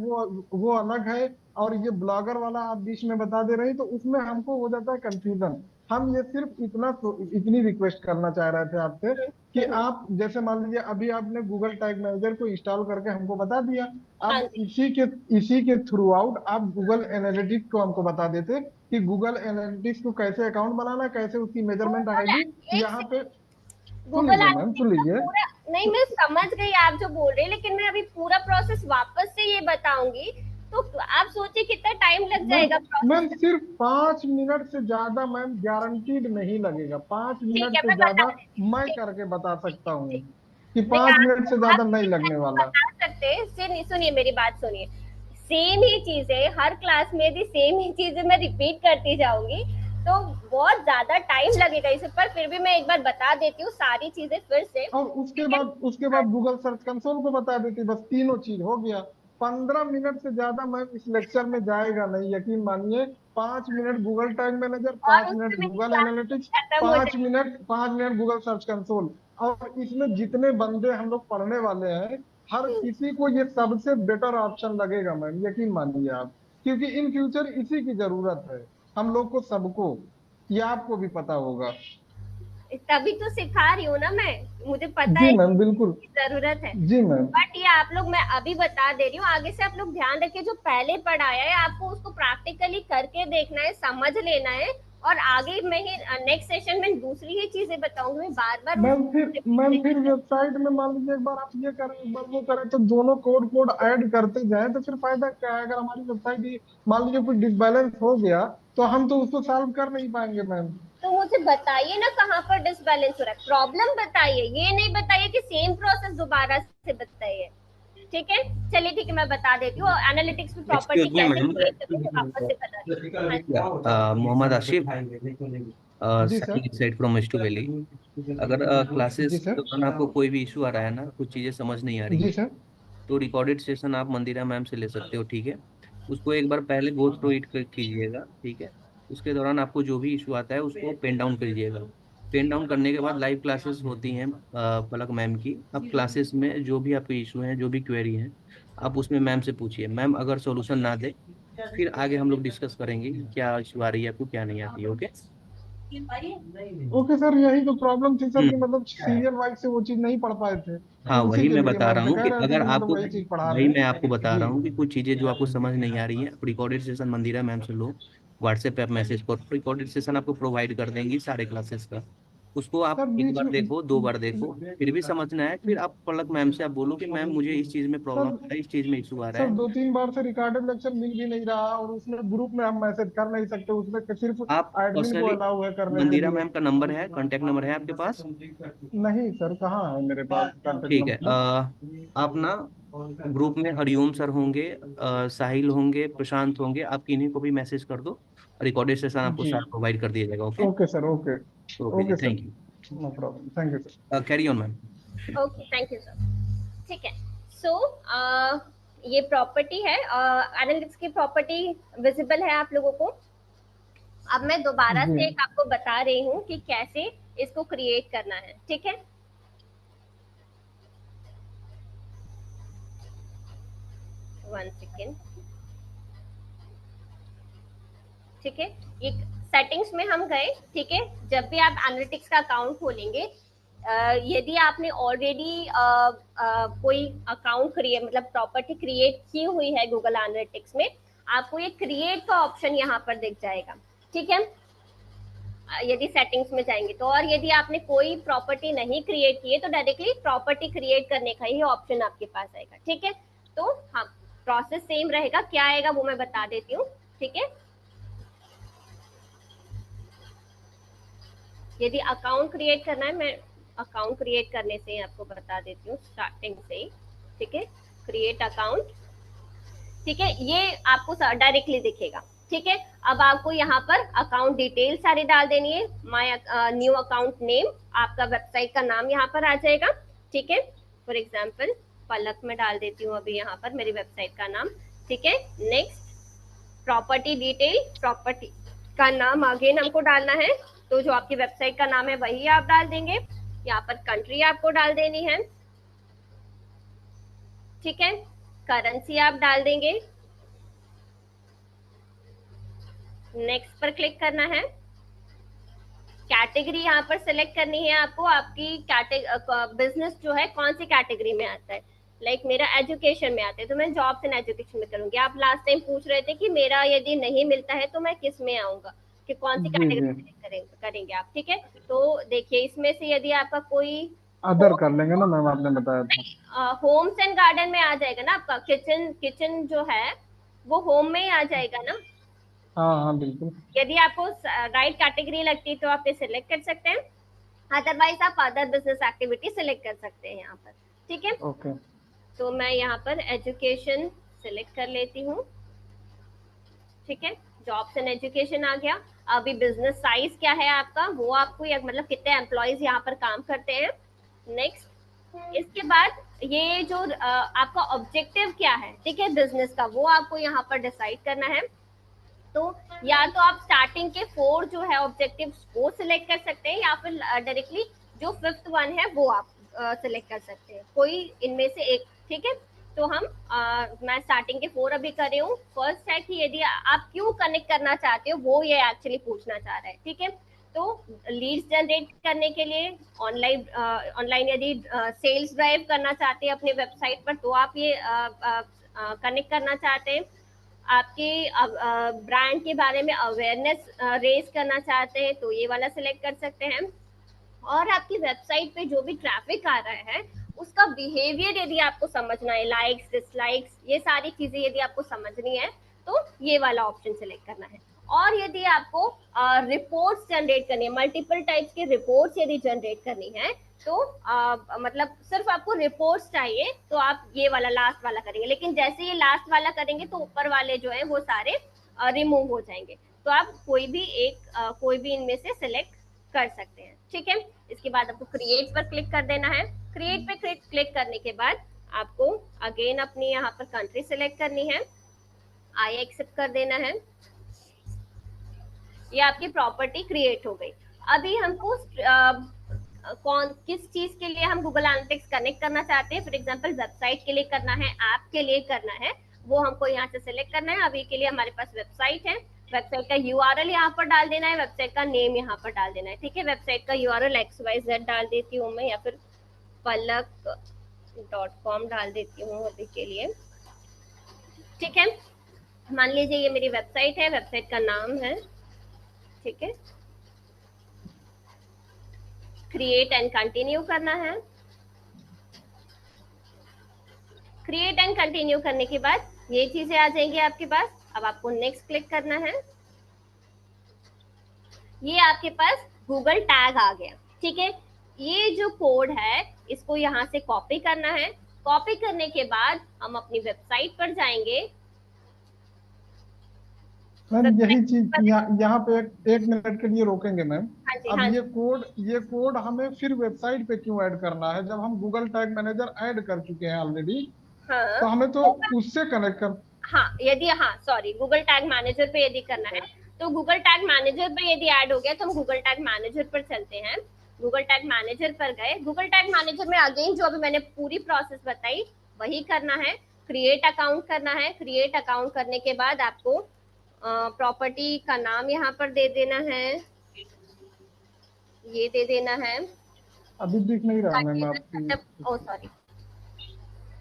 वो अलग है, और ये ब्लॉगर वाला आप बीच में बता दे रही, तो उसमें हमको हो जाता है कंफ्यूजन। हम ये सिर्फ इतनी रिक्वेस्ट करना चाह रहे थे आपसे कि हम्म, हम्म, आप जैसे मान लीजिए अभी आपने गूगल टैग मैनेजर को इंस्टॉल करके हमको बता दिया, हाँ अब जी। इसी के थ्रू आउट आप गूगल एनालिटिक्स को हमको बता देते कि गूगल एनालिटिक्स को कैसे अकाउंट बनाना, कैसे उसकी मेजरमेंट गूगल, आईडी एक यहाँ पे। सेकंड, सुन गूगल लीजिए मैम, एनालिटिक्स सुन का लीजिए। पूरा, नहीं मैं समझ गई आप जो बोल रहे हैं, लेकिन मैं अभी पूरा प्रोसेस वापस से ये बताऊंगी तो आप सोचिए कितना टाइम लग मैम जाएगा मैम प्रोसेस। सिर्फ 5 मिनट से ज्यादा मैम गारंटीड नहीं लगेगा, पांच ठीक मिनट है, से मैं ज्यादा बता देती हूँ। मैं ठीक करके बता ठीक सकता है, हूँ ठीक। कि नहीं, 5 मिनट से आप ज्यादा नहीं लगने वाला। बता सकते हैं, सुनिए मेरी बात सुनिए, सेम ही चीजें हर क्लास में यदि सेम ही चीजें मैं रिपीट करती जाऊंगी तो बहुत ज्यादा टाइम लगेगा इस पर, फिर भी मैं एक बार बता देती हूँ सारी चीजें फिर से। और ठीक है, उसके बाद गूगल सर्च कंसोल को बता देती, बस तीनों चीज हो गया। 15 मिनट से ज्यादा मैम इस लेक्चर में जाएगा नहीं, यकीन मानिए। 5 मिनट गूगल टैग मैनेजर, और 5 मिनट उससे मेरी गूगल क्लास एनालिटिक्स, खत्म हो पांच जाएगी। Minute 5 minute Google search console. और इसमें जितने बंदे हम लोग पढ़ने वाले हैं, हर किसी को ये सबसे बेटर ऑप्शन लगेगा मैम, यकीन मानिए आप, क्योंकि इन फ्यूचर इसी की जरूरत है हम लोग को, सबको। ये आपको भी पता होगा। तभी तो सिखा रही हूँ ना मैं, मुझे पता जी है मैम बिल्कुल। कि जरूरत है। जी मैम। बट ये आप लोग, मैं अभी बता दे रही हूँ, आगे से आप लोग ध्यान रखिए, जो पहले पढ़ाया है आपको उसको प्रैक्टिकली करके देखना है, समझ लेना है, और आगे मैं ही नेक्स्ट सेशन में दूसरी ही चीजें बताऊंगी, मैं बार बार मैम उसको फिर रिपीट मैम नहीं फिर करना। वेबसाइट में मान लीजिए एक बार आप ये करें एक बार वो करें, तो दोनों कोड ऐड करते जाएं तो फिर फायदा क्या है? अगर हमारी वेबसाइट ही मान लीजिए कुछ डिसबैलेंस हो गया, तो हम तो उसको सॉल्व कर नहीं पाएंगे मैम। तो मुझे बताइए ना कहाँ पर डिसबैलेंस हो रहा है, प्रॉब्लम बताइए, ये नहीं बताइए कि सेम प्रोसेस दोबारा से बताइए। ठीक है, चलिए ठीक है, मैं बता देती हूँ एनालिटिक्स में प्रॉपर्टी एक्सक्यूज मी कैसे मैम। क्रिएट करते हैं, वापस से बता देती हूँ। हाँ जी, मोहम्मद आशिफ, जी sir. Side from H to valley. अगर जी क्लासेस के सर। दौरान आपको कोई भी इशू आ रहा है ना, कुछ चीजें समझ नहीं आ रही जी है, सर। तो रिकॉर्डेड सेशन आप मंदिरा मैम से ले सकते हो, ठीक है। उसको एक बार पहले गो थ्रू इट कीजिएगा, ठीक है। उसके दौरान आपको जो भी इशू आता है उसको पेन डाउन करिएगा। पेन डाउन करने के बाद लाइव क्लासेस होती हैं पलक मैम की। अब क्लासेस में जो भी आपके इशू हैं, जो भी क्वेरी हैं, आप उसमें मैम से पूछिए। मैम अगर सॉल्यूशन ना दे, फिर आगे हम लोग डिस्कस करेंगे कि क्या इशू आ रही है आपको, क्या नहीं आती है। ओके। ओके सर, यही तो प्रॉब्लम थी सर कि हम्म। मतलब सीरियल वाइज से वो चीज नहीं पढ़ पाए थे, हाँ, तो उसी वही के मैं लिए बता मैम रहा से हूँ कह कि रहे थे अगर कि मतलब आपको, वही चीज पढ़ा वही दें। मैं आपको बता जी। रहा हूँ कि कुछ चीज़ें जो आपको समझ नहीं आ रही है, आप रिकॉर्डेड सेशन मंदिरा मैम से लो। व्हाट्सएप पे आप मैसेज करो, रिकॉर्डेड सेशन आपको प्रोवाइड कर देंगी सारे क्लासेस का। उसको आप सर एक बीच बार में देखो, 2 बार देखो, फिर भी समझ ना आए, फिर आप पलक मैम से आप बोलो कि मैम मुझे इस चीज़ में प्रॉब्लम सर आ रहा है, इस चीज़ में इशू आ रहा सर है। 2-3 बार से रिकॉर्डेड लेक्चर मिल भी नहीं रहा, और उसमें ग्रुप में हम मैसेज कर नहीं सकते, उसमें सिर्फ आप एडमिन को पर्सनली, अलाउ है करने के मंदिरा लिए। मैम का नंबर है, कांटेक्ट नंबर है आपके पास? नहीं सर, कहाँ है मेरे पास कांटेक्ट ठीक है। नंबर। आप ना ग्रुप में हरिओम सर होंगे, साहिल होंगे, प्रशांत होंगे, आप किन्हीं को भी मैसेज कर दो। रिकॉर्डेड सेशन आपको जी। सारा प्रोवाइड कर दिया जाएगा। Okay. Okay sir, okay. Okay जी, okay sir, thank you. No problem, thank you sir. Carry on ma'am. Okay, thank you sir. ठीक है। सो ये प्रॉपर्टी है, एनालिटिक्स की प्रॉपर्टी विजिबल है आप लोगों को। अब मैं दोबारा जी। से एक आपको बता रही हूँ कि कैसे इसको क्रिएट करना है, ठीक है। One second. ठीक है, ये सेटिंग्स में हम गए, ठीक है। जब भी आप एनालिटिक्स का अकाउंट खोलेंगे, यदि आपने ऑलरेडी कोई अकाउंट क्रिएट, मतलब प्रॉपर्टी क्रिएट की हुई है गूगल एनालिटिक्स में, आपको ये क्रिएट का ऑप्शन यहाँ पर दिख जाएगा, ठीक है। यदि सेटिंग्स में जाएंगे तो, और यदि आपने कोई प्रॉपर्टी नहीं क्रिएट की है तो डायरेक्टली प्रॉपर्टी क्रिएट करने का ही ऑप्शन आपके पास आएगा, ठीक है। तो हाँ, प्रोसेस सेम रहेगा, क्या आएगा वो मैं बता देती हूँ, ठीक है। यदि अकाउंट क्रिएट करना है, मैं अकाउंट क्रिएट करने से ही आपको बता देती हूँ, स्टार्टिंग से ही, ठीक है। क्रिएट अकाउंट, ठीक है, ये आपको डायरेक्टली दिखेगा, ठीक है। अब आपको यहाँ पर अकाउंट डिटेल सारी डाल देनी है। माय न्यू अकाउंट नेम, आपका वेबसाइट का नाम यहाँ पर आ जाएगा, ठीक है। फॉर एग्जाम्पल पलक में डाल देती हूँ अभी यहाँ पर मेरी वेबसाइट का नाम, ठीक है। नेक्स्ट प्रॉपर्टी डिटेल, प्रॉपर्टी का नाम अगेन हमको डालना है, तो जो आपकी वेबसाइट का नाम है वही आप डाल देंगे। यहाँ पर कंट्री आपको डाल देनी है, ठीक है। करेंसी आप डाल देंगे। नेक्स्ट पर क्लिक करना है। कैटेगरी यहाँ पर सिलेक्ट करनी है आपको, आपकी बिजनेस जो है कौन सी कैटेगरी में आता है। लाइक मेरा एजुकेशन में आता है तो मैं जॉब्स एंड एजुकेशन में करूंगी। आप लास्ट टाइम पूछ रहे थे कि मेरा यदि नहीं मिलता है तो मैं किस में आऊंगा, कि कौन सी जी कैटेगरी जी, सिलेक्ट करेंगे आप, ठीक है। तो देखिए इसमें से यदि आपका कोई अदर कर लेंगे ना मैम, आपने बताया था। होम्स एंड गार्डन में आ जाएगा ना, आपका किचन, किचन जो है वो होम में ही आ जाएगा ना। हाँ हाँ बिल्कुल। यदि आपको राइट कैटेगरी लगती है तो आप ये सिलेक्ट कर सकते हैं, अदरवाइज आप अदर बिजनेस एक्टिविटी सिलेक्ट कर सकते हैं यहाँ पर, ठीक है। ओके। तो मैं यहाँ पर एजुकेशन सिलेक्ट कर लेती हूँ, ठीक है। जॉब्स एंड एजुकेशन आ गया। अभी बिजनेस साइज क्या है आपका, वो आपको मतलब कितने एम्प्लॉयज यहाँ पर काम करते हैं। नेक्स्ट, इसके बाद ये जो आपका ऑब्जेक्टिव क्या है, ठीक है, बिजनेस का, वो आपको यहाँ पर डिसाइड करना है। तो या तो आप स्टार्टिंग के 4 जो है ऑब्जेक्टिव्स वो सिलेक्ट कर सकते हैं, या फिर डायरेक्टली जो 5th वन है वो आप सिलेक्ट कर सकते हैं, कोई इनमें से एक, ठीक है। तो हम मैं स्टार्टिंग के 4 अभी कर रही हूँ। फर्स्ट है कि यदि आप क्यों कनेक्ट करना चाहते हो, वो ये एक्चुअली पूछना चाह रहा है, ठीक है। तो लीड्स जनरेट करने के लिए, ऑनलाइन यदि सेल्स ड्राइव करना चाहते हैं अपने वेबसाइट पर तो आप ये कनेक्ट करना चाहते हैं। आपके ब्रांड के बारे में अवेयरनेस रेज करना चाहते हैं तो ये वाला सिलेक्ट कर सकते हैं। और आपकी वेबसाइट पे जो भी ट्रैफिक आ रहा है उसका बिहेवियर यदि आपको समझना है, लाइक्स डिसलाइक्स ये सारी चीजें यदि आपको समझनी है तो ये वाला ऑप्शन सिलेक्ट करना है। और यदि आपको रिपोर्ट्स जनरेट करनी है, मल्टीपल टाइप्स के रिपोर्ट्स यदि जनरेट करनी है तो मतलब सिर्फ आपको रिपोर्ट्स चाहिए तो आप ये वाला लास्ट वाला करेंगे, लेकिन जैसे ये लास्ट वाला करेंगे तो ऊपर वाले जो है वो सारे रिमूव हो जाएंगे। तो आप कोई भी इनमें से सिलेक्ट कर सकते हैं, ठीक है। इसके बाद आपको क्रिएट पर क्लिक कर देना है। क्रिएट पे क्लिक करने के बाद आपको अगेन अपनी यहाँ पर कंट्री सिलेक्ट करनी है, आई एक्सेप्ट कर देना है। ये आपकी प्रॉपर्टी क्रिएट हो गई। अभी हमको किस चीज के लिए हम गूगल एनालिटिक्स कनेक्ट करना चाहते हैं, फॉर एग्जांपल वेबसाइट के लिए करना है, ऐप के लिए करना है, वो हमको यहाँ से सिलेक्ट करना है। अभी के लिए हमारे पास वेबसाइट है, वेबसाइट का यूआरएल यहाँ पर डाल देना है, वेबसाइट का नेम यहाँ पर डाल देना है। ठीक है, वेबसाइट का यूआरएल XYZ डाल देती हूँ मैं, या फिर palak.com डाल देती हूँ अभी के लिए। ठीक है, मान लीजिए ये मेरी वेबसाइट है, वेबसाइट का नाम है, ठीक है, क्रिएट एंड कंटिन्यू करना है। क्रिएट एंड कंटिन्यू करने के बाद ये चीजें आ जाएंगी आपके पास। अब आपको नेक्स्ट क्लिक करना है। ये आपके पास गूगल टैग आ गया। ठीक है, ये जो कोड है इसको यहाँ से कॉपी करना है। कॉपी करने के बाद हम अपनी वेबसाइट पर जाएंगे। मैम यही चीज यहाँ पे एक मिनट के लिए रोकेंगे मैम। अब हाँ ये कोड हमें फिर वेबसाइट पे क्यों ऐड करना है, जब हम गूगल टैग मैनेजर ऐड कर चुके हैं ऑलरेडी। हाँ, तो हमें तो उससे कनेक्ट कर, हाँ यदि, हाँ सॉरी, गूगल टैग मैनेजर पे यदि करना है तो गूगल टैग मैनेजर पे यदि ऐड हो गया तो हम गूगल टैग मैनेजर पर चलते हैं। गूगल टैग मैनेजर पर गए। गूगल टैग मैनेजर में अगेन जो अभी मैंने पूरी प्रोसेस बताई वही करना है। क्रिएट अकाउंट करना है। क्रिएट अकाउंट करने के बाद आपको प्रॉपर्टी का नाम यहाँ पर दे देना है, ये दे देना है। अभी दिख नहीं रहा मैम आपकी। ओ सॉरी,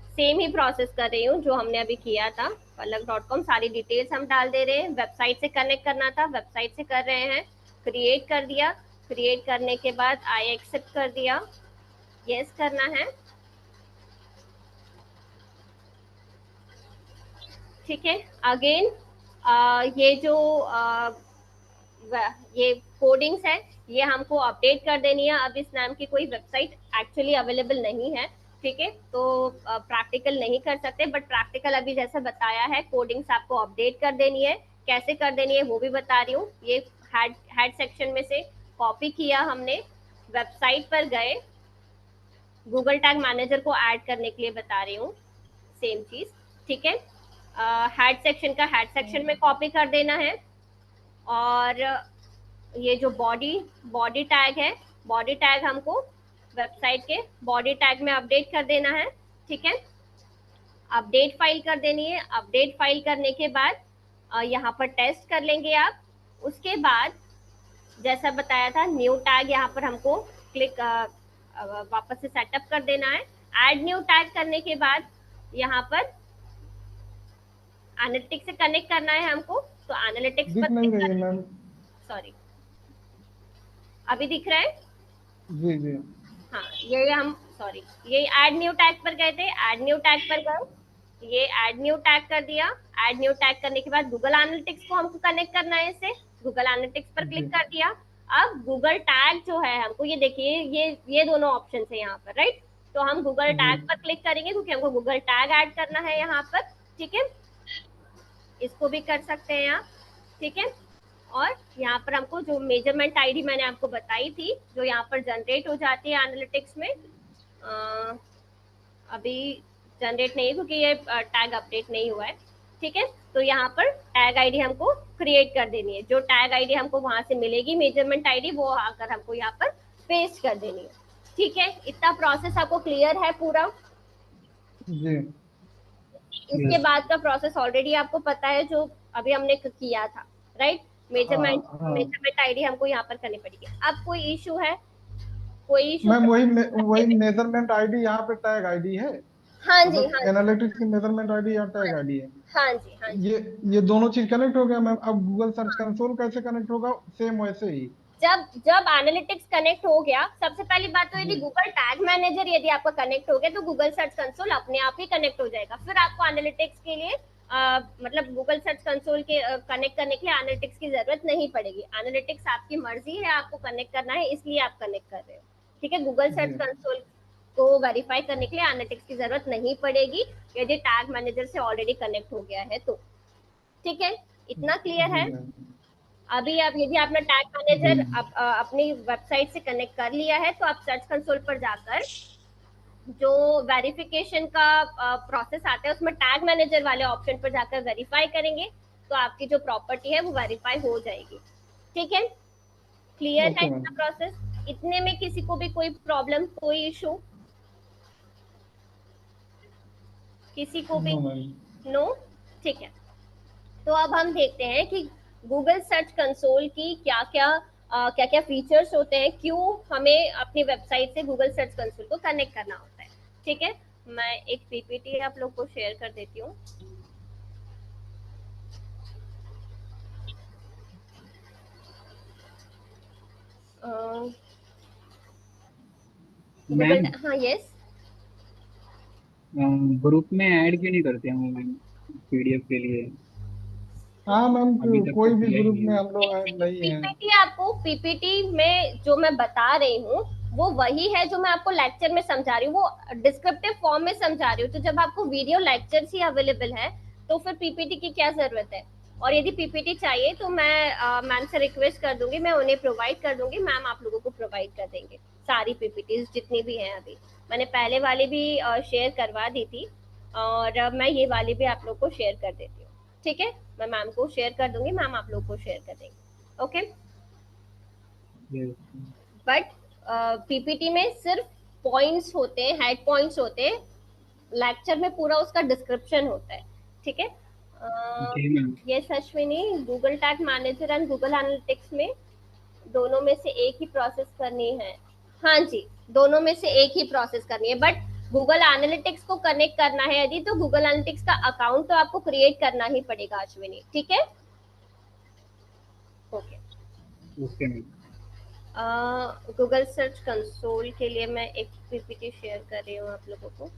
सेम ही प्रोसेस कर रही हूँ जो हमने अभी किया था। palak.com सारी डिटेल्स हम डाल दे रहे हैं। वेबसाइट से कनेक्ट करना था, वेबसाइट से कर रहे हैं। क्रिएट कर दिया। क्रिएट करने के बाद आई एक्सेप्ट कर दिया, यस करना है। ठीक है, अगेन ये जो ये कोडिंग्स है ये हमको अपडेट कर देनी है। अब इस नाम की कोई वेबसाइट एक्चुअली अवेलेबल नहीं है। ठीक है, तो प्रैक्टिकल नहीं कर सकते, बट प्रैक्टिकल अभी जैसा बताया है कोडिंग्स आपको अपडेट कर देनी है। कैसे कर देनी है वो भी बता रही हूँ। ये हेड सेक्शन में से कॉपी किया हमने, वेबसाइट पर गए, गूगल टैग मैनेजर को ऐड करने के लिए बता रही हूँ, सेम चीज। ठीक है, हेड सेक्शन का हेड सेक्शन में कॉपी कर देना है। और ये जो बॉडी टैग है, बॉडी टैग हमको वेबसाइट के बॉडी टैग में अपडेट कर देना है। ठीक है, अपडेट फाइल कर देनी है। अपडेट फाइल करने के बाद यहाँ पर टेस्ट कर लेंगे आप। उसके बाद जैसा बताया था न्यू टैग यहाँ पर हमको क्लिक वापस से सेटअप कर देना है। ऐड न्यू टैग करने के बाद यहाँ पर एनालिटिक्स से कनेक्ट करना है हमको, तो एनालिटिक्स पर नहीं रही मैम। सॉरी, अभी दिख रहा है? जी जी, हाँ, ये हम सॉरी ये ऐड न्यू टैग पर गए थे। ऐड न्यू टैग पर गए, ये ऐड न्यू टैग कर दिया। ऐड न्यू टैग करने के बाद गूगल एनालिटिक्स को हमको कनेक्ट करना है इससे। गूगल एनालिटिक्स पर क्लिक कर दिया। अब गूगल टैग जो है हमको, ये देखिए ये दोनों ऑप्शन है यहाँ पर, राइट। तो हम गूगल टैग पर क्लिक करेंगे क्योंकि हमको गूगल टैग ऐड करना है यहाँ पर। ठीक है, इसको भी कर सकते हैं आप। ठीक है, और यहाँ पर हमको जो मेजरमेंट आईडी मैंने आपको बताई थी जो यहाँ पर जनरेट हो जाती है एनालिटिक्स में, अभी जनरेट नहीं है क्योंकि ये टैग अपडेट नहीं हुआ है। ठीक है, तो यहाँ पर टैग आईडी हमको क्रिएट कर देनी है। जो टैग आईडी हमको वहां से मिलेगी मेजरमेंट आईडी, वो आकर हमको यहाँ पर पेस्ट कर देनी है। ठीक है, इतना प्रोसेस आपको क्लियर है पूरा? जी। इसके बाद का प्रोसेस ऑलरेडी आपको पता है जो अभी हमने किया था, राइट। मेजरमेंट आईडी हमको यहाँ पर करनी पड़ेगी। अब कोई इशू है? कोई इशू? मैम वही मेजरमेंट आईडी यहाँ पे टैग आईडी है। हाँ जी, हाँ एनालिटिक्स की मेजरमेंट आईडी या टैग आईडी है। हाँ जी, हाँ जी। ये दोनों चीज कनेक्ट हो गया मैम। अब गूगल सर्च कंसोल कैसे कनेक्ट होगा? सेम वैसे ही। जब एनालिटिक्स कनेक्ट हो गया, सबसे पहली बात तो यदि गूगल टैग मैनेजर यदि आपका कनेक्ट हो गया तो गूगल सर्च कंसोल अपने आप ही कनेक्ट हो जाएगा। फिर आपको एनालिटिक्स के लिए मतलब गूगल सर्च कंसोल के कनेक्ट करने के लिए एनालिटिक्स की जरूरत नहीं पड़ेगी। एनालिटिक्स आपकी मर्जी है, आपको कनेक्ट करना है इसलिए आप कनेक्ट कर रहे हो। ठीक है, गूगल सर्च कंसोल को वेरीफाई करने के लिए एनालिटिक्स की जरूरत नहीं पड़ेगी यदि टैग मैनेजर से ऑलरेडी कनेक्ट हो गया है तो। ठीक है, इतना क्लियर है? अभी आप यदि आपने टैग मैनेजर अपनी वेबसाइट से कनेक्ट कर लिया है तो आप सर्च कंसोल पर जाकर जो वेरिफिकेशन का प्रोसेस आता है उसमें टैग मैनेजर वाले ऑप्शन पर जाकर वेरीफाई करेंगे तो आपकी जो प्रॉपर्टी है वो वेरीफाई हो जाएगी। ठीक है, क्लियर है ओके इसका प्रोसेस? इतने में किसी को भी कोई प्रॉब्लम, कोई इशू किसी को भी? नो? ठीक है, तो अब हम देखते हैं कि गूगल सर्च कंसोल की क्या क्या फीचर्स होते हैं, क्यों हमें अपनी वेबसाइट से गूगल सर्च कंसोल को कनेक्ट करना होता है। ठीक है, मैं एक पीपीटी आप लोग को शेयर कर देती हूँ। मैम हाँ यस, ग्रुप में ऐड क्यों नहीं करते हम मैम पीडीएफ के लिए? हाँ मैम, अभी तक कोई तो भी किया ही ग्रुप नहीं में है। हम लोग ऐड नहीं है। पीपीटी आपको, पीपीटी में जो मैं बता रही हूँ वो वही है जो मैं आपको लेक्चर में समझा रही हूँ, वो डिस्क्रिप्टिव फॉर्म में समझा रही हूँ। तो जब आपको वीडियो लेक्चर ही अवेलेबल है तो फिर पीपीटी की क्या जरूरत है? और यदि पीपीटी चाहिए तो मैं मैम से रिक्वेस्ट कर दूंगी, मैं उन्हें प्रोवाइड कर दूंगी, मैम आप लोगों को प्रोवाइड कर देंगे सारी पीपीटी जितनी भी हैं। अभी मैंने पहले वाली भी शेयर करवा दी थी और मैं ये वाली भी आप लोग को शेयर कर देती हूँ। ठीक है, मैं मैम को शेयर कर दूंगी, मैम आप लोग को शेयर कर देंगे। ओके, बट पीपीटी में सिर्फ पॉइंट्स होते हैं, हेड पॉइंट्स होते हैं, लेक्चर में पूरा उसका डिस्क्रिप्शन होता है। ठीक है, ये Ashwini, Google tag manager and Google analytics में दोनों में से एक ही प्रोसेस करनी है? हाँ जी, दोनों में से एक ही प्रोसेस करनी है, बट गूगल एनालिटिक्स को कनेक्ट करना है यदि, तो गूगल एनालिटिक्स का अकाउंट तो आपको क्रिएट करना ही पड़ेगा अश्विनी। ठीक है, okay. Okay ma'am. Google search console के लिए मैं एक पीपीटी शेयर कर रही हूँ आप लोगों को।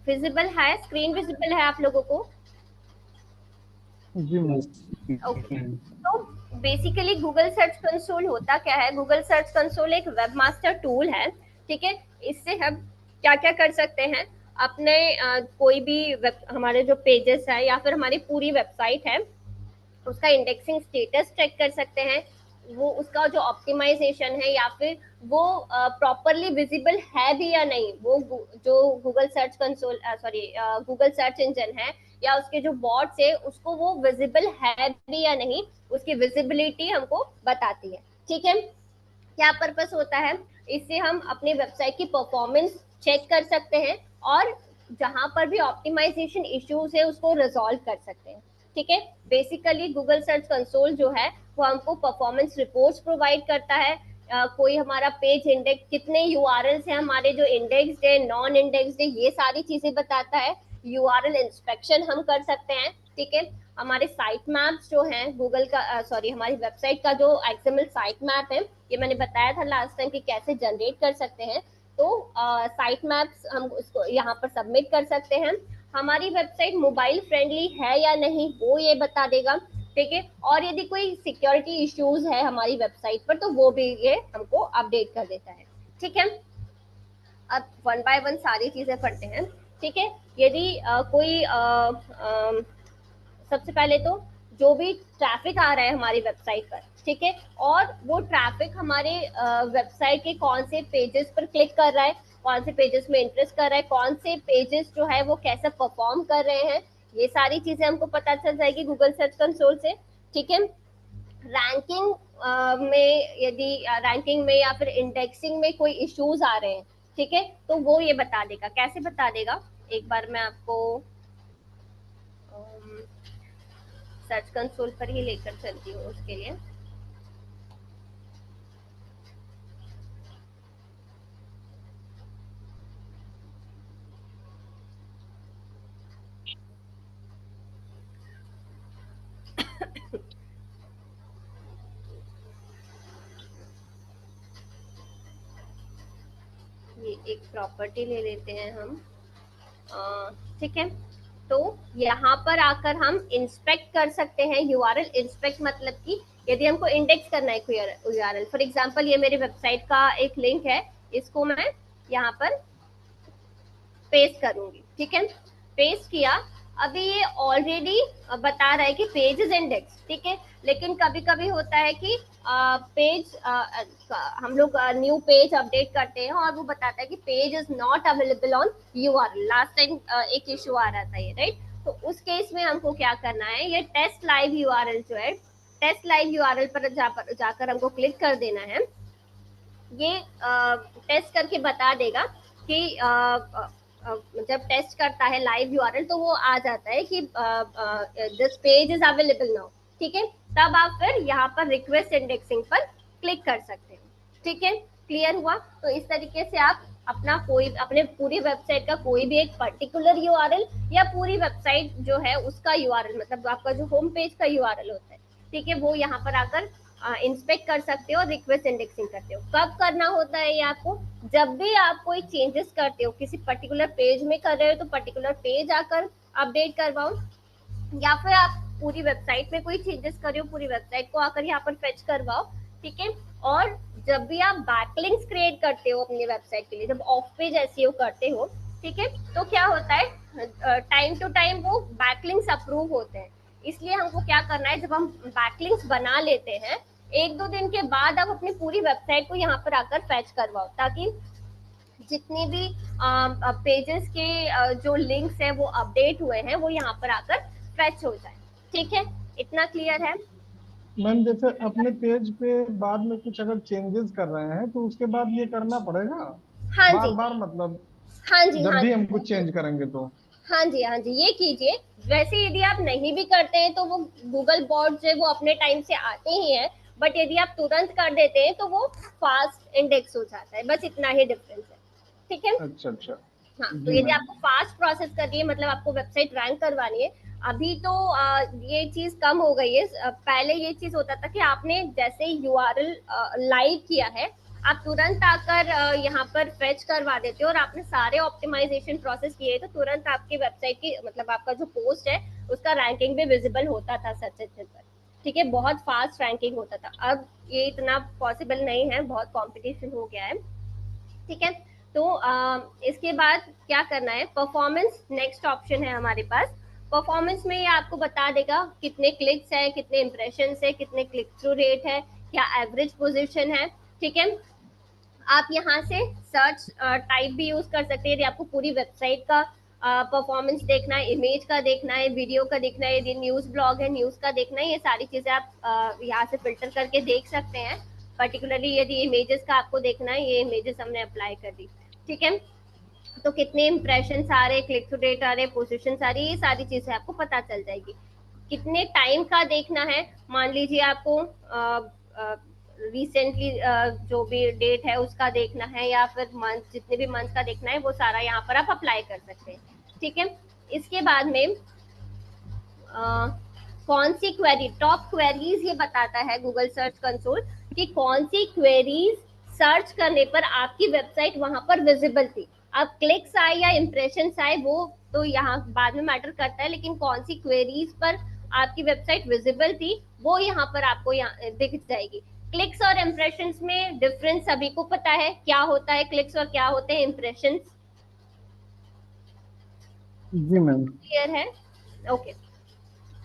विजिबल है, स्क्रीन विजिबल है आप लोगों को? जी मैम। ओके, तो बेसिकली गूगल सर्च कंसोल होता क्या है? गूगल सर्च कंसोल एक वेबमास्टर टूल है। ठीक है, इससे हम क्या क्या कर सकते हैं, अपने कोई भी हमारे जो पेजेस है या फिर हमारी पूरी वेबसाइट है उसका इंडेक्सिंग स्टेटस चेक कर सकते हैं, वो उसका जो ऑप्टिमाइजेशन है या फिर वो प्रॉपरली विजिबल है भी या नहीं, वो जो Google search console Google search engine है या उसके जो बॉट्स है उसको वो विजिबल है भी या नहीं, उसकी विजिबिलिटी हमको बताती है। ठीक है, क्या पर्पस होता है? इससे हम अपनी वेबसाइट की परफॉर्मेंस चेक कर सकते हैं और जहां पर भी ऑप्टिमाइजेशन इश्यूज है उसको रिजॉल्व कर सकते हैं। ठीक है, बेसिकली गूगल सर्च कंसोल जो है वो हमको परफॉर्मेंस रिपोर्ट्स प्रोवाइड करता है। कोई हमारा पेज इंडेक्स, कितने यूआरएल्स हैं हमारे जो इंडेक्स्ड है, नॉन इंडेक्स्ड है, ये सारी चीजें बताता है। यूआरएल इंस्पेक्शन हम कर सकते हैं। ठीक है, हमारे साइट मैप्स जो हैं गूगल का हमारी वेबसाइट का जो एक्सएमएल साइट मैप है, ये मैंने बताया था लास्ट टाइम कि कैसे जनरेट कर सकते हैं। तो साइट मैप्स हम उसको यहाँ पर सबमिट कर सकते हैं। हमारी वेबसाइट मोबाइल फ्रेंडली है या नहीं वो ये बता देगा। ठीक है, और यदि कोई सिक्योरिटी इश्यूज है हमारी वेबसाइट पर तो वो भी ये हमको अपडेट कर देता है। ठीक है, अब वन बाय वन सारी चीजें पढ़ते हैं। ठीक है, यदि कोई सबसे पहले तो जो भी ट्रैफिक आ रहा है हमारी वेबसाइट पर, ठीक है, और वो ट्रैफिक हमारे वेबसाइट के कौन से पेजेस पर क्लिक कर रहा है, कौन से पेजेस में इंटरेस्ट कर रहा है, कौन से पेजेस जो है वो कैसे परफॉर्म कर रहे हैं, ये सारी चीजें हमको पता चल जाएगी गूगल सर्च कंसोल से। ठीक है, रैंकिंग में यदि रैंकिंग में या फिर इंडेक्सिंग में कोई इश्यूज आ रहे हैं, ठीक है, तो वो ये बता देगा। कैसे बता देगा, एक बार मैं आपको सर्च कंसोल पर ही लेकर चलती हूँ उसके लिए। ये एक प्रॉपर्टी ले लेते हैं हम। ठीक है, तो यहाँ पर आकर हम इंस्पेक्ट कर सकते हैं यूआरएल। इंस्पेक्ट मतलब कि यदि हमको इंडेक्स करना है कोई यूआरएल, फॉर एग्जांपल ये मेरी वेबसाइट का एक लिंक है, इसको मैं यहाँ पर पेस्ट करूंगी, ठीक है, पेस्ट किया। अभी ये ऑलरेडी बता रहा है कि पेज इज इंडेक्स, ठीक है, लेकिन कभी कभी होता है कि पेज हम लोग न्यू पेज अपडेट करते हैं और वो बताता है कि page is not available on URL. Last time एक इशू आ रहा था ये, राइट। तो उस केस में हमको क्या करना है, ये टेस्ट लाइव यूआरएल जो है, टेस्ट लाइव यूआरएल पर जाकर हमको क्लिक कर देना है। ये टेस्ट करके बता देगा कि जब टेस्ट करता है लाइव यूआरएल तो वो आ जाता है कि this page is available now, ठीक है। तब आप फिर यहाँ पर रिक्वेस्ट इंडेक्सिंग पर क्लिक कर सकते हैं, ठीक है। क्लियर हुआ? तो इस तरीके से आप अपने पूरी वेबसाइट का कोई भी एक पर्टिकुलर यूआरएल या पूरी वेबसाइट जो है उसका यूआरएल, मतलब आपका जो होम पेज का यूआरएल होता है, ठीक है, वो यहाँ पर आकर इंस्पेक्ट कर सकते हो और रिक्वेस्ट इंडेक्सिंग करते हो। कब करना होता है ये आपको? जब भी आप कोई चेंजेस करते हो, किसी पर्टिकुलर पेज में कर रहे हो तो पर्टिकुलर पेज आकर अपडेट करवाओ, या फिर आप पूरी वेबसाइट में कोई चेंजेस कर रहे हो, पूरी वेबसाइट को आकर यहाँ पर फेच करवाओ, ठीक है। और जब भी आप बैकलिंक्स क्रिएट करते हो अपनी वेबसाइट के लिए, जब ऑफ पेज एसईओ करते हो, ठीक है, तो क्या होता है, टाइम टू टाइम वो बैकलिंक्स अप्रूव होते हैं। इसलिए हमको क्या करना है, जब हम बैकलिंक्स बना लेते हैं, 1-2 दिन के बाद आप अपनी पूरी वेबसाइट को यहाँ पर आकर फैच करवाओ, ताकि जितने भी पेजेस के जो लिंक्स हैं वो अपडेट हुए हैं वो यहाँ पर आकर फैच हो जाए, ठीक है। इतना क्लियर है? मैम जैसे अपने पेज पे बाद में कुछ अगर चेंजेस कर रहे हैं तो उसके बाद ये करना पड़ेगा? हाँ बार जी, बार मतलब हाँ जी, जब हाँ भी जी, हम कुछ चेंज करेंगे तो? हाँ जी, हाँ जी, ये कीजिए। वैसे यदि आप नहीं भी करते हैं तो वो गूगल बॉट जो है वो अपने टाइम से आते ही है, बट यदि आप तुरंत कर देते हैं तो वो फास्ट इंडेक्स हो जाता है, बस इतना ही डिफरेंस है, ठीक है। अच्छा अच्छा। हाँ, तो यदि आपको फास्ट प्रोसेस करनी है, मतलब आपको वेबसाइट रैंक करवानी है, अभी तो ये चीज कम हो गई है। पहले ये चीज होता था कि आपने जैसे यूआरएल लाइव किया है, आप तुरंत आकर यहाँ पर फेच करवा देते हो और आपने सारे ऑप्टिमाइजेशन प्रोसेस किए तो तुरंत आपकी वेबसाइट की, मतलब आपका जो पोस्ट है उसका रैंकिंग भी विजिबल होता था सर्च इंजन पर, ठीक है, बहुत फास्ट रैंकिंग होता था। अब ये इतना पॉसिबल नहीं है, बहुत कॉम्पिटिशन हो गया है, ठीक है। तो इसके बाद क्या करना है, परफॉर्मेंस नेक्स्ट ऑप्शन है हमारे पास। परफॉर्मेंस में ये आपको बता देगा कितने क्लिक्स है, कितने इंप्रेशंस है, कितने क्लिक थ्रू रेट है, क्या एवरेज पोजीशन है, ठीक है। आप यहाँ से सर्च टाइप भी यूज कर सकते हैं यदि आपको पूरी वेबसाइट का परफॉर्मेंस देखना है, इमेज का देखना है, वीडियो का देखना है, यदि न्यूज ब्लॉग है न्यूज का देखना है, ये सारी चीजें आप यहाँ से फिल्टर करके देख सकते हैं। पर्टिकुलरली यदि इमेजेस का आपको देखना है, ये इमेजेस हमने अप्लाई कर दी, ठीक है। तो कितने इंप्रेशन आ रहे, क्लिक टू रेट आ रहे, पोजीशन आ रही, ये सारी चीजें आपको पता चल जाएगी। कितने टाइम का देखना है, मान लीजिए आपको रिसेंटली जो भी डेट है उसका देखना है, या फिर मंथ, जितने भी मंथ का देखना है वो सारा यहाँ पर आप अप्लाई कर सकते हैं, ठीक है। इसके बाद में कौन सी क्वेरी, टॉप क्वेरीज ये बताता है गूगल सर्च कंसोल कि कौन सी क्वेरीज सर्च करने पर आपकी वेबसाइट वहां पर विजिबल थी। अब क्लिक्स आए या इंप्रेशंस आए वो तो यहाँ बाद में मैटर करता है, लेकिन कौन सी क्वेरीज पर आपकी वेबसाइट विजिबल थी वो यहाँ पर आपको यहाँ दिख जाएगी। क्लिक्स और इंप्रेशंस में डिफरेंस सभी को पता है, क्या होता है क्लिक्स और क्या होते हैं इंप्रेशंस? जी मैम। क्लियर है? ओके।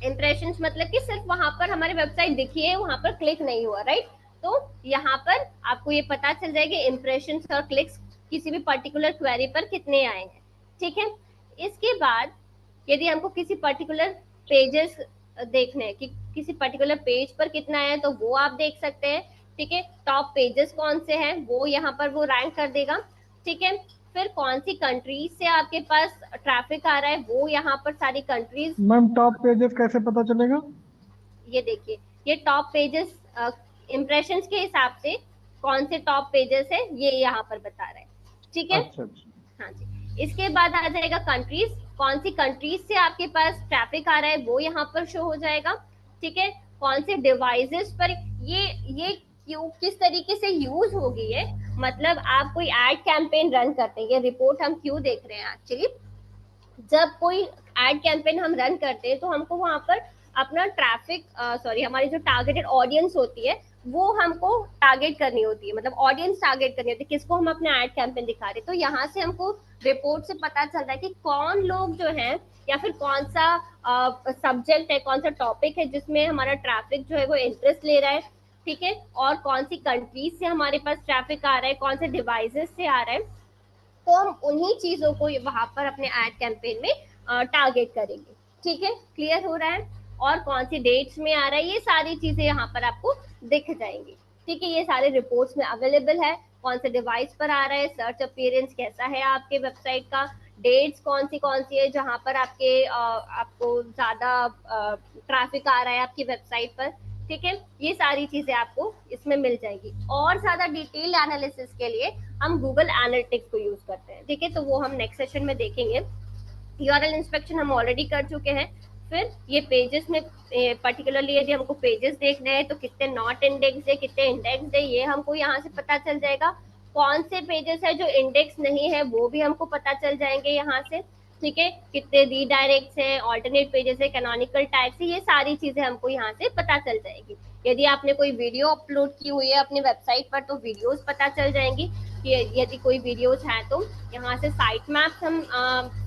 इंप्रेशंस मतलब कि सिर्फ वहां पर हमारी वेबसाइट दिखी है, वहां पर क्लिक नहीं हुआ, राइट। तो यहाँ पर आपको ये पता चल जाएगा इंप्रेशंस और क्लिक्स किसी भी पर्टिकुलर क्वेरी पर कितने आए हैं, ठीक है। इसके बाद यदि हमको किसी पर्टिकुलर पेजेस देखने हैं कि किसी पर्टिकुलर पेज पर कितना है तो वो आप देख सकते हैं, ठीक है। टॉप पेजेस कौन से हैं वो यहाँ पर वो रैंक कर देगा, ठीक है। फिर कौन सी कंट्रीज से आपके पास ट्रैफिक आ रहा है वो यहाँ पर सारी कंट्रीज। मैम टॉप पेजेस कैसे पता चलेगा? ये देखिए, ये टॉप पेजेस इंप्रेशंस के हिसाब से कौन से टॉप पेजेस है ये यहाँ पर बता रहा है, ठीक है। अच्छा अच्छा। हाँ जी। इसके बाद आ जाएगा कंट्रीज, कौन सी कंट्रीज से आपके पास ट्रैफिक आ रहा है वो यहाँ पर शो हो जाएगा, ठीक है। कौन से डिवाइसेस पर ये क्यों किस तरीके से यूज होगी है, मतलब आप कोई एड कैंपेन रन करते हैं, ये रिपोर्ट हम क्यों देख रहे हैं एक्चुअली, जब कोई एड कैंपेन हम रन करते हैं तो हमको वहां पर अपना ट्रैफिक हमारी जो टारगेटेड ऑडियंस होती है वो हमको टारगेट करनी होती है, मतलब ऑडियंस टारगेट करनी होती है, किसको हम अपना एड कैंपेन दिखा रहे हैं। तो यहाँ से हमको रिपोर्ट से पता चल रहा है कि कौन लोग जो है या फिर कौन सा सब्जेक्ट है, कौन सा टॉपिक है जिसमें हमारा ट्रैफिक जो है वो इंटरेस्ट ले रहा है, ठीक है, और कौन सी कंट्रीज से हमारे पास ट्रैफिक आ रहा है, कौन से डिवाइसेस से आ रहा है। तो हम उन्हीं चीजों को वहां पर अपने एड कैंपेन में टारगेट करेंगे, ठीक है, क्लियर हो रहा है। और कौन सी डेट्स में आ रहा है, ये सारी चीजें यहाँ पर आपको दिख जाएंगी, ठीक है। ये सारे रिपोर्ट्स में अवेलेबल है, कौन से डिवाइस पर आ रहा है, सर्च अपीयरेंस कैसा है आपके वेबसाइट का, डेट्स कौन सी है जहां पर आपको ज्यादा ट्रैफिक आ रहा है आपकी वेबसाइट पर, ठीक है। ये सारी चीजें आपको इसमें मिल जाएगी। और ज्यादा डिटेल एनालिसिस के लिए हम गूगल एनालिटिक्स को यूज करते हैं, ठीक है, तो वो हम नेक्स्ट सेशन में देखेंगे। यूआरएल इंस्पेक्शन हम ऑलरेडी कर चुके हैं। फिर ये पेजेस में पर्टिकुलरली यदि हमको पेजेस देखने हैं तो कितने नॉट इंडेक्स है, कितने इंडेक्स है, ये हमको यहाँ से पता चल जाएगा। कौन से पेजेस है जो इंडेक्स नहीं है वो भी हमको पता चल जाएंगे यहाँ से, ठीक है। कितने रीडायरेक्ट्स है, ऑल्टरनेट पेजेस है, कैनोनिकल टैग्स है, ये सारी चीजें हमको यहाँ से पता चल जाएगी। यदि आपने कोई वीडियो अपलोड की हुई है अपनी वेबसाइट पर तो वीडियोस पता चल जाएंगी कि यदि कोई वीडियोस है तो यहाँ से साइट मैप्स हम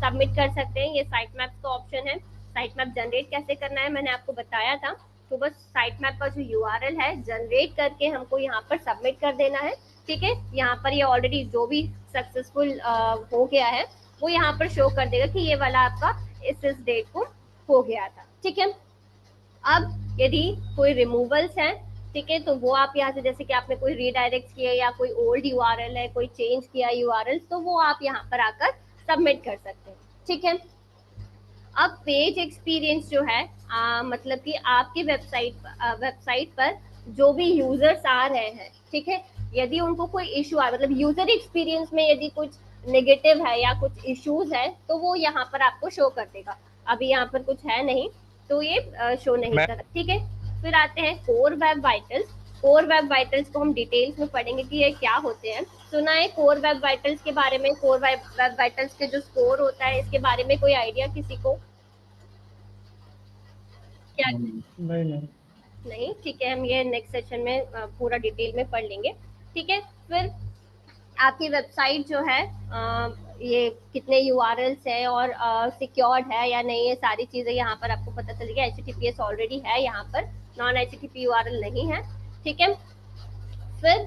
सबमिट कर सकते हैं। ये साइट मैप्स का ऑप्शन है। साइट मैप जनरेट कैसे करना है मैंने आपको बताया था, तो बस साइट मैप का जो यूआरएल है जनरेट करके हमको यहाँ पर सबमिट कर देना है, ठीक है। यहाँ पर ये ऑलरेडी जो भी सक्सेसफुल हो गया है वो यहाँ पर शो कर देगा कि ये वाला आपका इस डेट को हो गया था, ठीक है। अब यदि कोई रिमूवल्स हैं, ठीक है, तो वो आप यहाँ से, जैसे कि आपने कोई रीडायरेक्ट किया या कोई ओल्ड यूआरएल है, कोई चेंज किया यूआरएल, तो वो आप यहाँ पर आकर सबमिट कर सकते हैं, ठीक है। अब पेज एक्सपीरियंस जो है मतलब कि आपकी वेबसाइट पर जो भी यूजर्स आ रहे हैं, ठीक है, यदि उनको कोई इशू आ, मतलब यूजर एक्सपीरियंस में यदि कुछ नेगेटिव है या कुछ इश्यूज है तो वो यहाँ पर आपको शो कर देगा। अभी यहाँ पर कुछ है नहीं तो ये शो नहीं कर रहा, ठीक है। फिर आते हैं core web vitals. Core web vitals को हम डिटेल्स में पढ़ेंगे कि ये क्या होते हैं। सुना है कोर वेब वाइटल्स के बारे में? कोर वेब वाइटल्स के जो स्कोर होता है इसके बारे में कोई आइडिया किसी को? क्या नहीं, ठीक है, हम ये नेक्स्ट सेशन में पूरा डिटेल में पढ़ लेंगे, ठीक है। फिर आपकी वेबसाइट जो है ये कितने यूआरएल्स है और सिक्योर्ड है या नहीं, ये सारी चीजें यहाँ पर आपको पता चलेगी। एचटीटीपीएस ऑलरेडी है यहाँ पर, नॉन एचटीटीपी यूआरएल नहीं है, ठीक है। फिर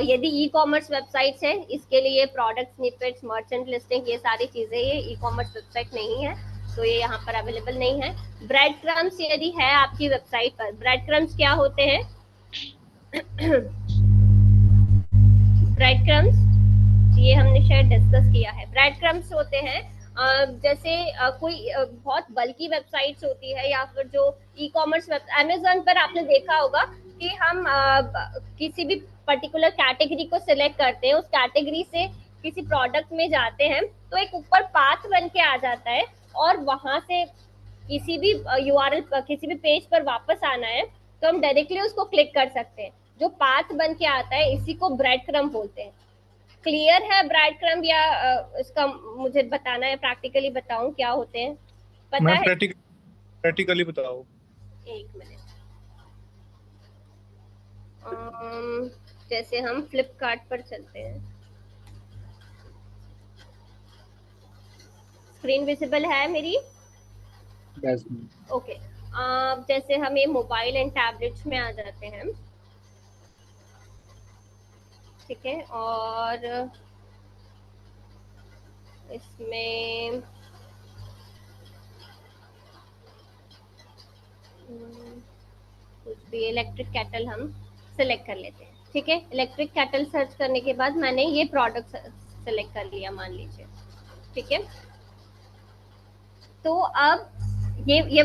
यदि ई कॉमर्स वेबसाइट्स है इसके लिए प्रोडक्ट स्निपेट्स, मर्चेंट लिस्टिंग, ये सारी चीजें ये ई कॉमर्स वेबसाइट नहीं है तो ये यहाँ पर अवेलेबल नहीं है। ब्रेड क्रम्स यदि है आपकी वेबसाइट पर, ब्रेड क्रम्स क्या होते हैं? ब्रेड क्रम्स ये हमने शायद डिस्कस किया है। ब्रेड क्रम्स होते हैं जैसे कोई बहुत बल्कि वेबसाइट्स होती है या फिर जो ई कॉमर्स अमेज़न पर आपने देखा होगा कि हम किसी भी पर्टिकुलर कैटेगरी को सिलेक्ट करते हैं, उस कैटेगरी से किसी प्रोडक्ट में जाते हैं तो एक ऊपर पाथ बन के आ जाता है और वहां से किसी भी यूआरएल किसी भी पेज पर वापस आना है तो हम डायरेक्टली उसको क्लिक कर सकते हैं। जो पाथ बन के आता है इसी को ब्रेड क्रम बोलते हैं। क्लियर है ब्रेड क्रम या इसका मुझे बताना है, प्रैक्टिकली बताऊं क्या होते हैं? पता है? प्रैक्टिकली बताओ। एक मिनट। जैसे हम फ्लिपकार्ट पर चलते हैं, स्क्रीन विजिबल है मेरी? यस। ओके, जैसे हम ये मोबाइल एंड टैबलेट्स में आ जाते हैं, ठीक है, और इसमें कुछ भी इलेक्ट्रिक केटल हम सिलेक्ट कर लेते हैं, ठीक है। इलेक्ट्रिक केटल सर्च करने के बाद मैंने ये प्रोडक्ट सिलेक्ट कर लिया मान लीजिए, ठीक है। तो अब ये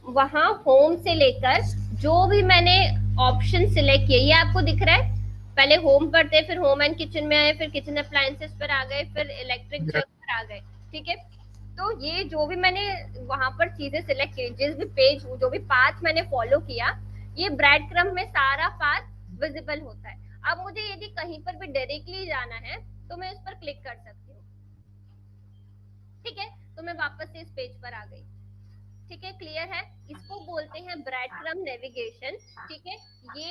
वहां होम से लेकर जो भी मैंने ऑप्शन सिलेक्ट किए ये आपको दिख रहा है। पहले होम पर थे, फिर होम एंड किचन में आए, फिर किचन अप्लायंसेस पर आ गए, फिर इलेक्ट्रिक जग पर आ गए, ठीक है। तो ये जो भी मैंने वहां पर चीजें सिलेक्ट की, जिस भी पेज जो भी पाथ मैंने फॉलो किया, ये ब्रेड क्रम में सारा पाथ विजिबल होता है। अब मुझे यदि कहीं पर भी डायरेक्टली जाना है तो मैं इस पर क्लिक कर सकती हूँ, ठीक है, तो मैं वापस से इस पेज पर आ गई, ठीक है, क्लियर है। इसको बोलते हैं ब्रेड क्रम्ब नेविगेशन, ठीक है। ये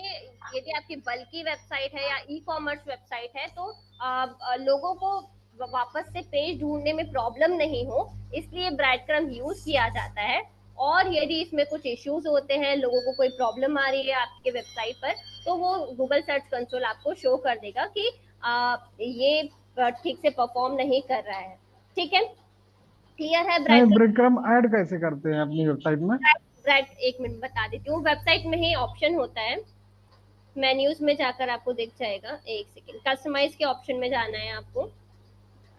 यदि आपकी बल्कि वेबसाइट है या ई कॉमर्स वेबसाइट है तो लोगों को वापस से पेज ढूंढने में प्रॉब्लम नहीं हो, इसलिए ब्रेड क्रम्ब यूज किया जाता है। और यदि इसमें कुछ इश्यूज होते हैं, लोगों को कोई प्रॉब्लम आ रही है आपके वेबसाइट पर, तो वो गूगल सर्च कंसोल आपको शो कर देगा कि ये ठीक से परफॉर्म नहीं कर रहा है, ठीक है। क्लियर है? ब्रेड क्रम्ब ऐड कैसे करते हैं अपनी वेबसाइट में? ब्रेड, एक मिनट बता देती हूँ। वेबसाइट में ही ऑप्शन होता है, मेन्यूज में जाकर आपको दिख जाएगा। एक सेकेंड, कस्टमाइज के ऑप्शन में जाना है आपको।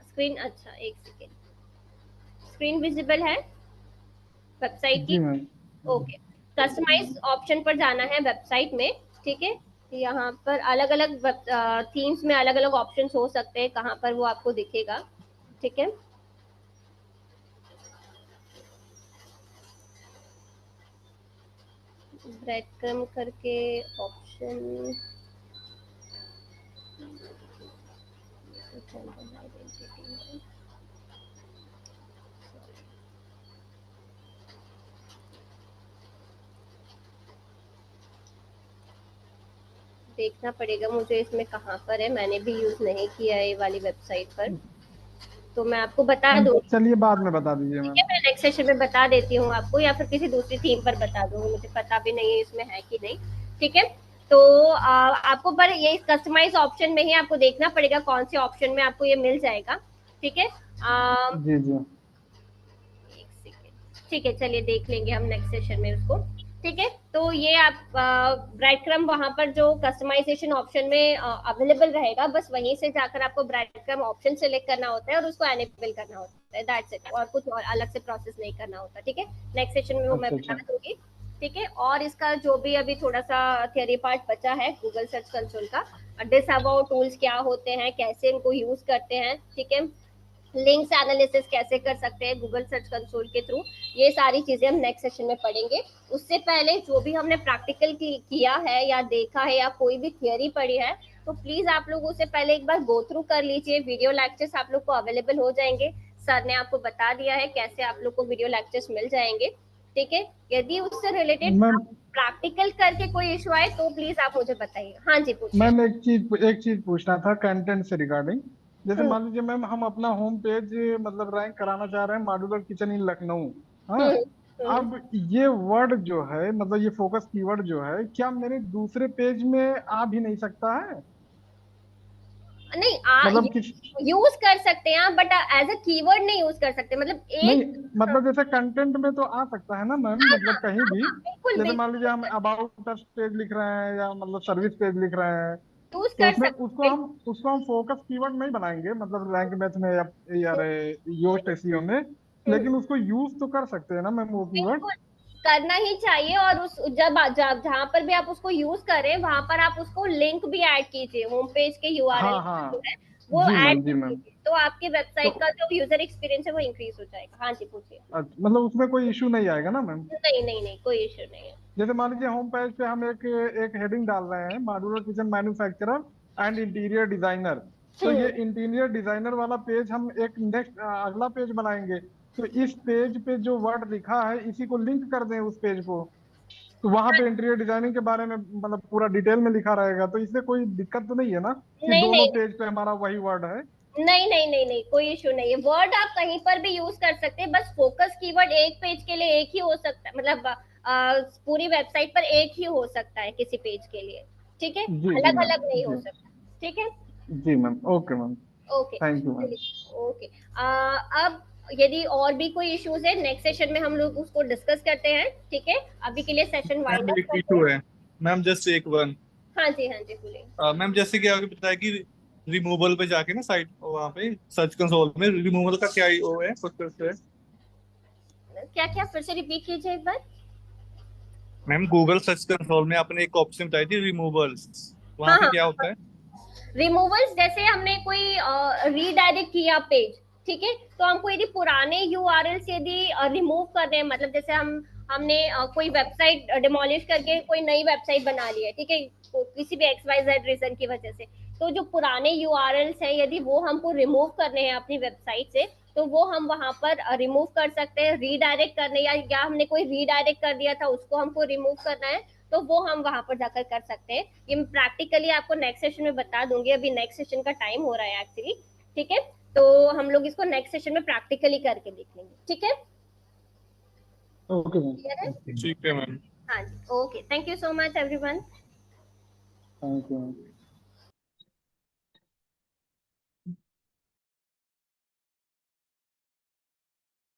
स्क्रीन, अच्छा एक सेकेंड, स्क्रीन विजिबल है वेबसाइट की? ओके, कस्टमाइज ऑप्शन पर जाना है वेबसाइट में, ठीक है। यहाँ पर अलग अलग थीम्स में अलग अलग ऑप्शंस हो सकते हैं, कहाँ पर वो आपको दिखेगा, ठीक है। ब्रेड क्रम्ब करके ऑप्शन, देखना पड़ेगा मुझे इसमें कहाँ पर है, मैंने भी यूज नहीं किया है ये वाली वेबसाइट पर, तो मैं आपको बता दूँ। चलिए बाद में बता दीजिए ठीक है, मैं नेक्स्ट सेशन में बता देती हूँ आपको, या फिर किसी दूसरी थीम पर बता दूंगी, मुझे पता भी नहीं है इसमें है कि नहीं, ठीक है। तो आपको पर ये कस्टमाइज ऑप्शन में ही आपको देखना पड़ेगा कौन से ऑप्शन में आपको ये मिल जाएगा, ठीक है। जी जी, एक सेकेंड, ठीक है, चलिए देख लेंगे हम नेक्स्ट सेशन में उसको, ठीक है। तो ये आप ब्रेड क्रम्ब वहां पर जो कस्टमाइजेशन ऑप्शन में अवेलेबल रहेगा, बस वहीं से जाकर आपको ब्रेड क्रम्ब ऑप्शन सेलेक्ट करना होता है और उसको एनेबल करना होता है, दैट्स इट। और कुछ और अलग से प्रोसेस नहीं करना होता, ठीक है। नेक्स्ट सेशन में वो मैं बता दूंगी, ठीक है। और इसका जो भी अभी थोड़ा सा थियरी पार्ट बचा है गूगल सर्च कंसोल का, डिसअवॉउ टूल्स क्या होते हैं, कैसे इनको यूज करते हैं, ठीक है, लिंक्स एनालिसिस कैसे कर सकते हैं गूगल सर्च कंसोल के थ्रू, ये सारी चीजें हम नेक्स्ट सेशन में पढ़ेंगे। उससे पहले जो भी हमने प्रैक्टिकल किया है या देखा है या कोई भी थियरी पढ़ी है, तो प्लीज आप लोग उसे पहले एक बार गो थ्रू कर लीजिए। वीडियो लेक्चर्स आप लोग को अवेलेबल हो जाएंगे, सर ने आपको बता दिया है कैसे आप लोग को वीडियो लेक्चर्स मिल जाएंगे, ठीक है। यदि उससे रिलेटेड प्रैक्टिकल करके कोई इशू आए तो प्लीज आप मुझे बताइए। हाँ जी, पूछिए। मैम एक चीज पूछना था कंटेंट से रिगार्डिंग। जैसे मान लीजिए मैम हम अपना होम पेज मतलब रैंक कराना चाह रहे हैं, मॉड्यूलर किचन इन लखनऊ, हाँ। अब ये वर्ड जो है, मतलब ये फोकस कीवर्ड जो है, क्या मेरे दूसरे पेज में आ भी नहीं सकता है? नहीं, मतलब यूज कर सकते हैं बट एज अ कीवर्ड नहीं यूज कर सकते, मतलब एक नहीं, मतलब जैसे कंटेंट में तो आ सकता है ना मैम, मतलब कहीं भी। बिल्कुल जैसे मान लीजिए हम अबाउट अस पेज लिख रहे हैं या मतलब सर्विस पेज लिख रहे हैं, यूज तो कर उसमें सकते। उसको हम फोकस कीवर्ड नहीं बनाएंगे, मतलब रैंक मैथ में या योस्ट एसईओ में, लेकिन उसको यूज तो कर सकते हैं ना मैम वो कीवर्ड? बिल्कुल करना ही चाहिए। और उस जब जहाँ पर भी आप उसको यूज करें वहां पर आप उसको लिंक भी ऐड कीजिए, होम पेज के यूआरएल हाँ जो है वो जी ऐड मैम, जी मैम। कीजिए, तो आपकी वेबसाइट तो का जो यूजर एक्सपीरियंस है वो इंक्रीज हो जाएगा। हाँ जी, पूछिए। मतलब उसमें कोई इशू नहीं आएगा ना मैम? नहीं नहीं नहीं, कोई इश्यू नहीं है। जैसे मान लीजिए होम पेज पे हम एक हेडिंग डाल रहे हैं, modular kitchen manufacturer and interior designer, तो ये इंटीरियर डिजाइनर वाला पेज हम एक नेक्स्ट अगला पेज बनाएंगे, तो इस पेज पे जो वर्ड लिखा है इसी को लिंक कर दें उस पेज को, तो वहां पे इंटीरियर डिजाइनिंग के बारे में मतलब पूरा डिटेल में लिखा रहेगा, तो इससे कोई दिक्कत तो नहीं है ना कि नहीं दोनों नहीं पेज पे हमारा वही वर्ड है? नहीं नहीं नहीं नहीं, कोई इशू नहीं है। वर्ड आप कहीं पर भी यूज कर सकते हैं, बस फोकस कीवर्ड एक पेज के लिए एक ही हो सकता है, मतलब पूरी वेबसाइट पर एक ही हो सकता है किसी पेज के लिए, ठीक है, जी जी अलग मैम, अलग नहीं हो जी सकता, ठीक है। जी ma'am, okay ma'am, okay, thank you ma'am. Okay. अब यदि और भी कोई इश्यूज है नेक्स्ट सेशन में हम लोग उसको डिस्कस करते हैं, ठीक है। अभी के लिए सेशन वाइंड अप एक करते इशू हैं। है मैम, जस्ट एक वन। हाँ जी, हाँ जी, बोलिए। मैम जैसे कि आपने बताया कि रिमूवल पे जाके ना साइट वहाँ पे सर्च कंसोल में रिमूवल का क्या वो है, प्रोसेस है? क्या क्या, फिर से रिपीट कीजिए एक बार। मैम गूगल सर्च कंसोल में आपने एक ऑप्शन बताई थी रिमूवल्स, वहाँ हाँ पे हाँ, क्या होता है? रिमूवल्स जैसे हमने कोई रीडायरेक्ट किया पेज, ठीक है, तो हमको यदि पुराने यूआरएल्स यदि रिमूव कर रहे हैं, मतलब जैसे हमने कोई वेबसाइट डिमोलिश करके कोई नई वेबसाइट बना ली है, ठीक है, तो किसी भी XYZ रीजन की वजह से, तो जो पुराने यूआरएल्स हैं यदि वो हमको रिमूव करने हैं अपनी वेबसाइट से, तो वो हम वहां पर रिमूव कर सकते हैं, रीडायरेक्ट करने या हमने कोई रीडायरेक्ट कर दिया था उसको हमको रिमूव करना है तो वो हम वहां पर जाकर कर सकते हैं। ये मैं प्रैक्टिकली आपको नेक्स्ट सेशन में बता दूंगी, अभी नेक्स्ट सेशन का टाइम हो रहा है एक्चुअली, ठीक है। तो हम लोग इसको नेक्स्ट सेशन में प्रैक्टिकली करके देख लेंगे, ठीक है। ओके मैम, ठीक है मैम। हाँ जी, okay, thank you so much everyone. Thank you.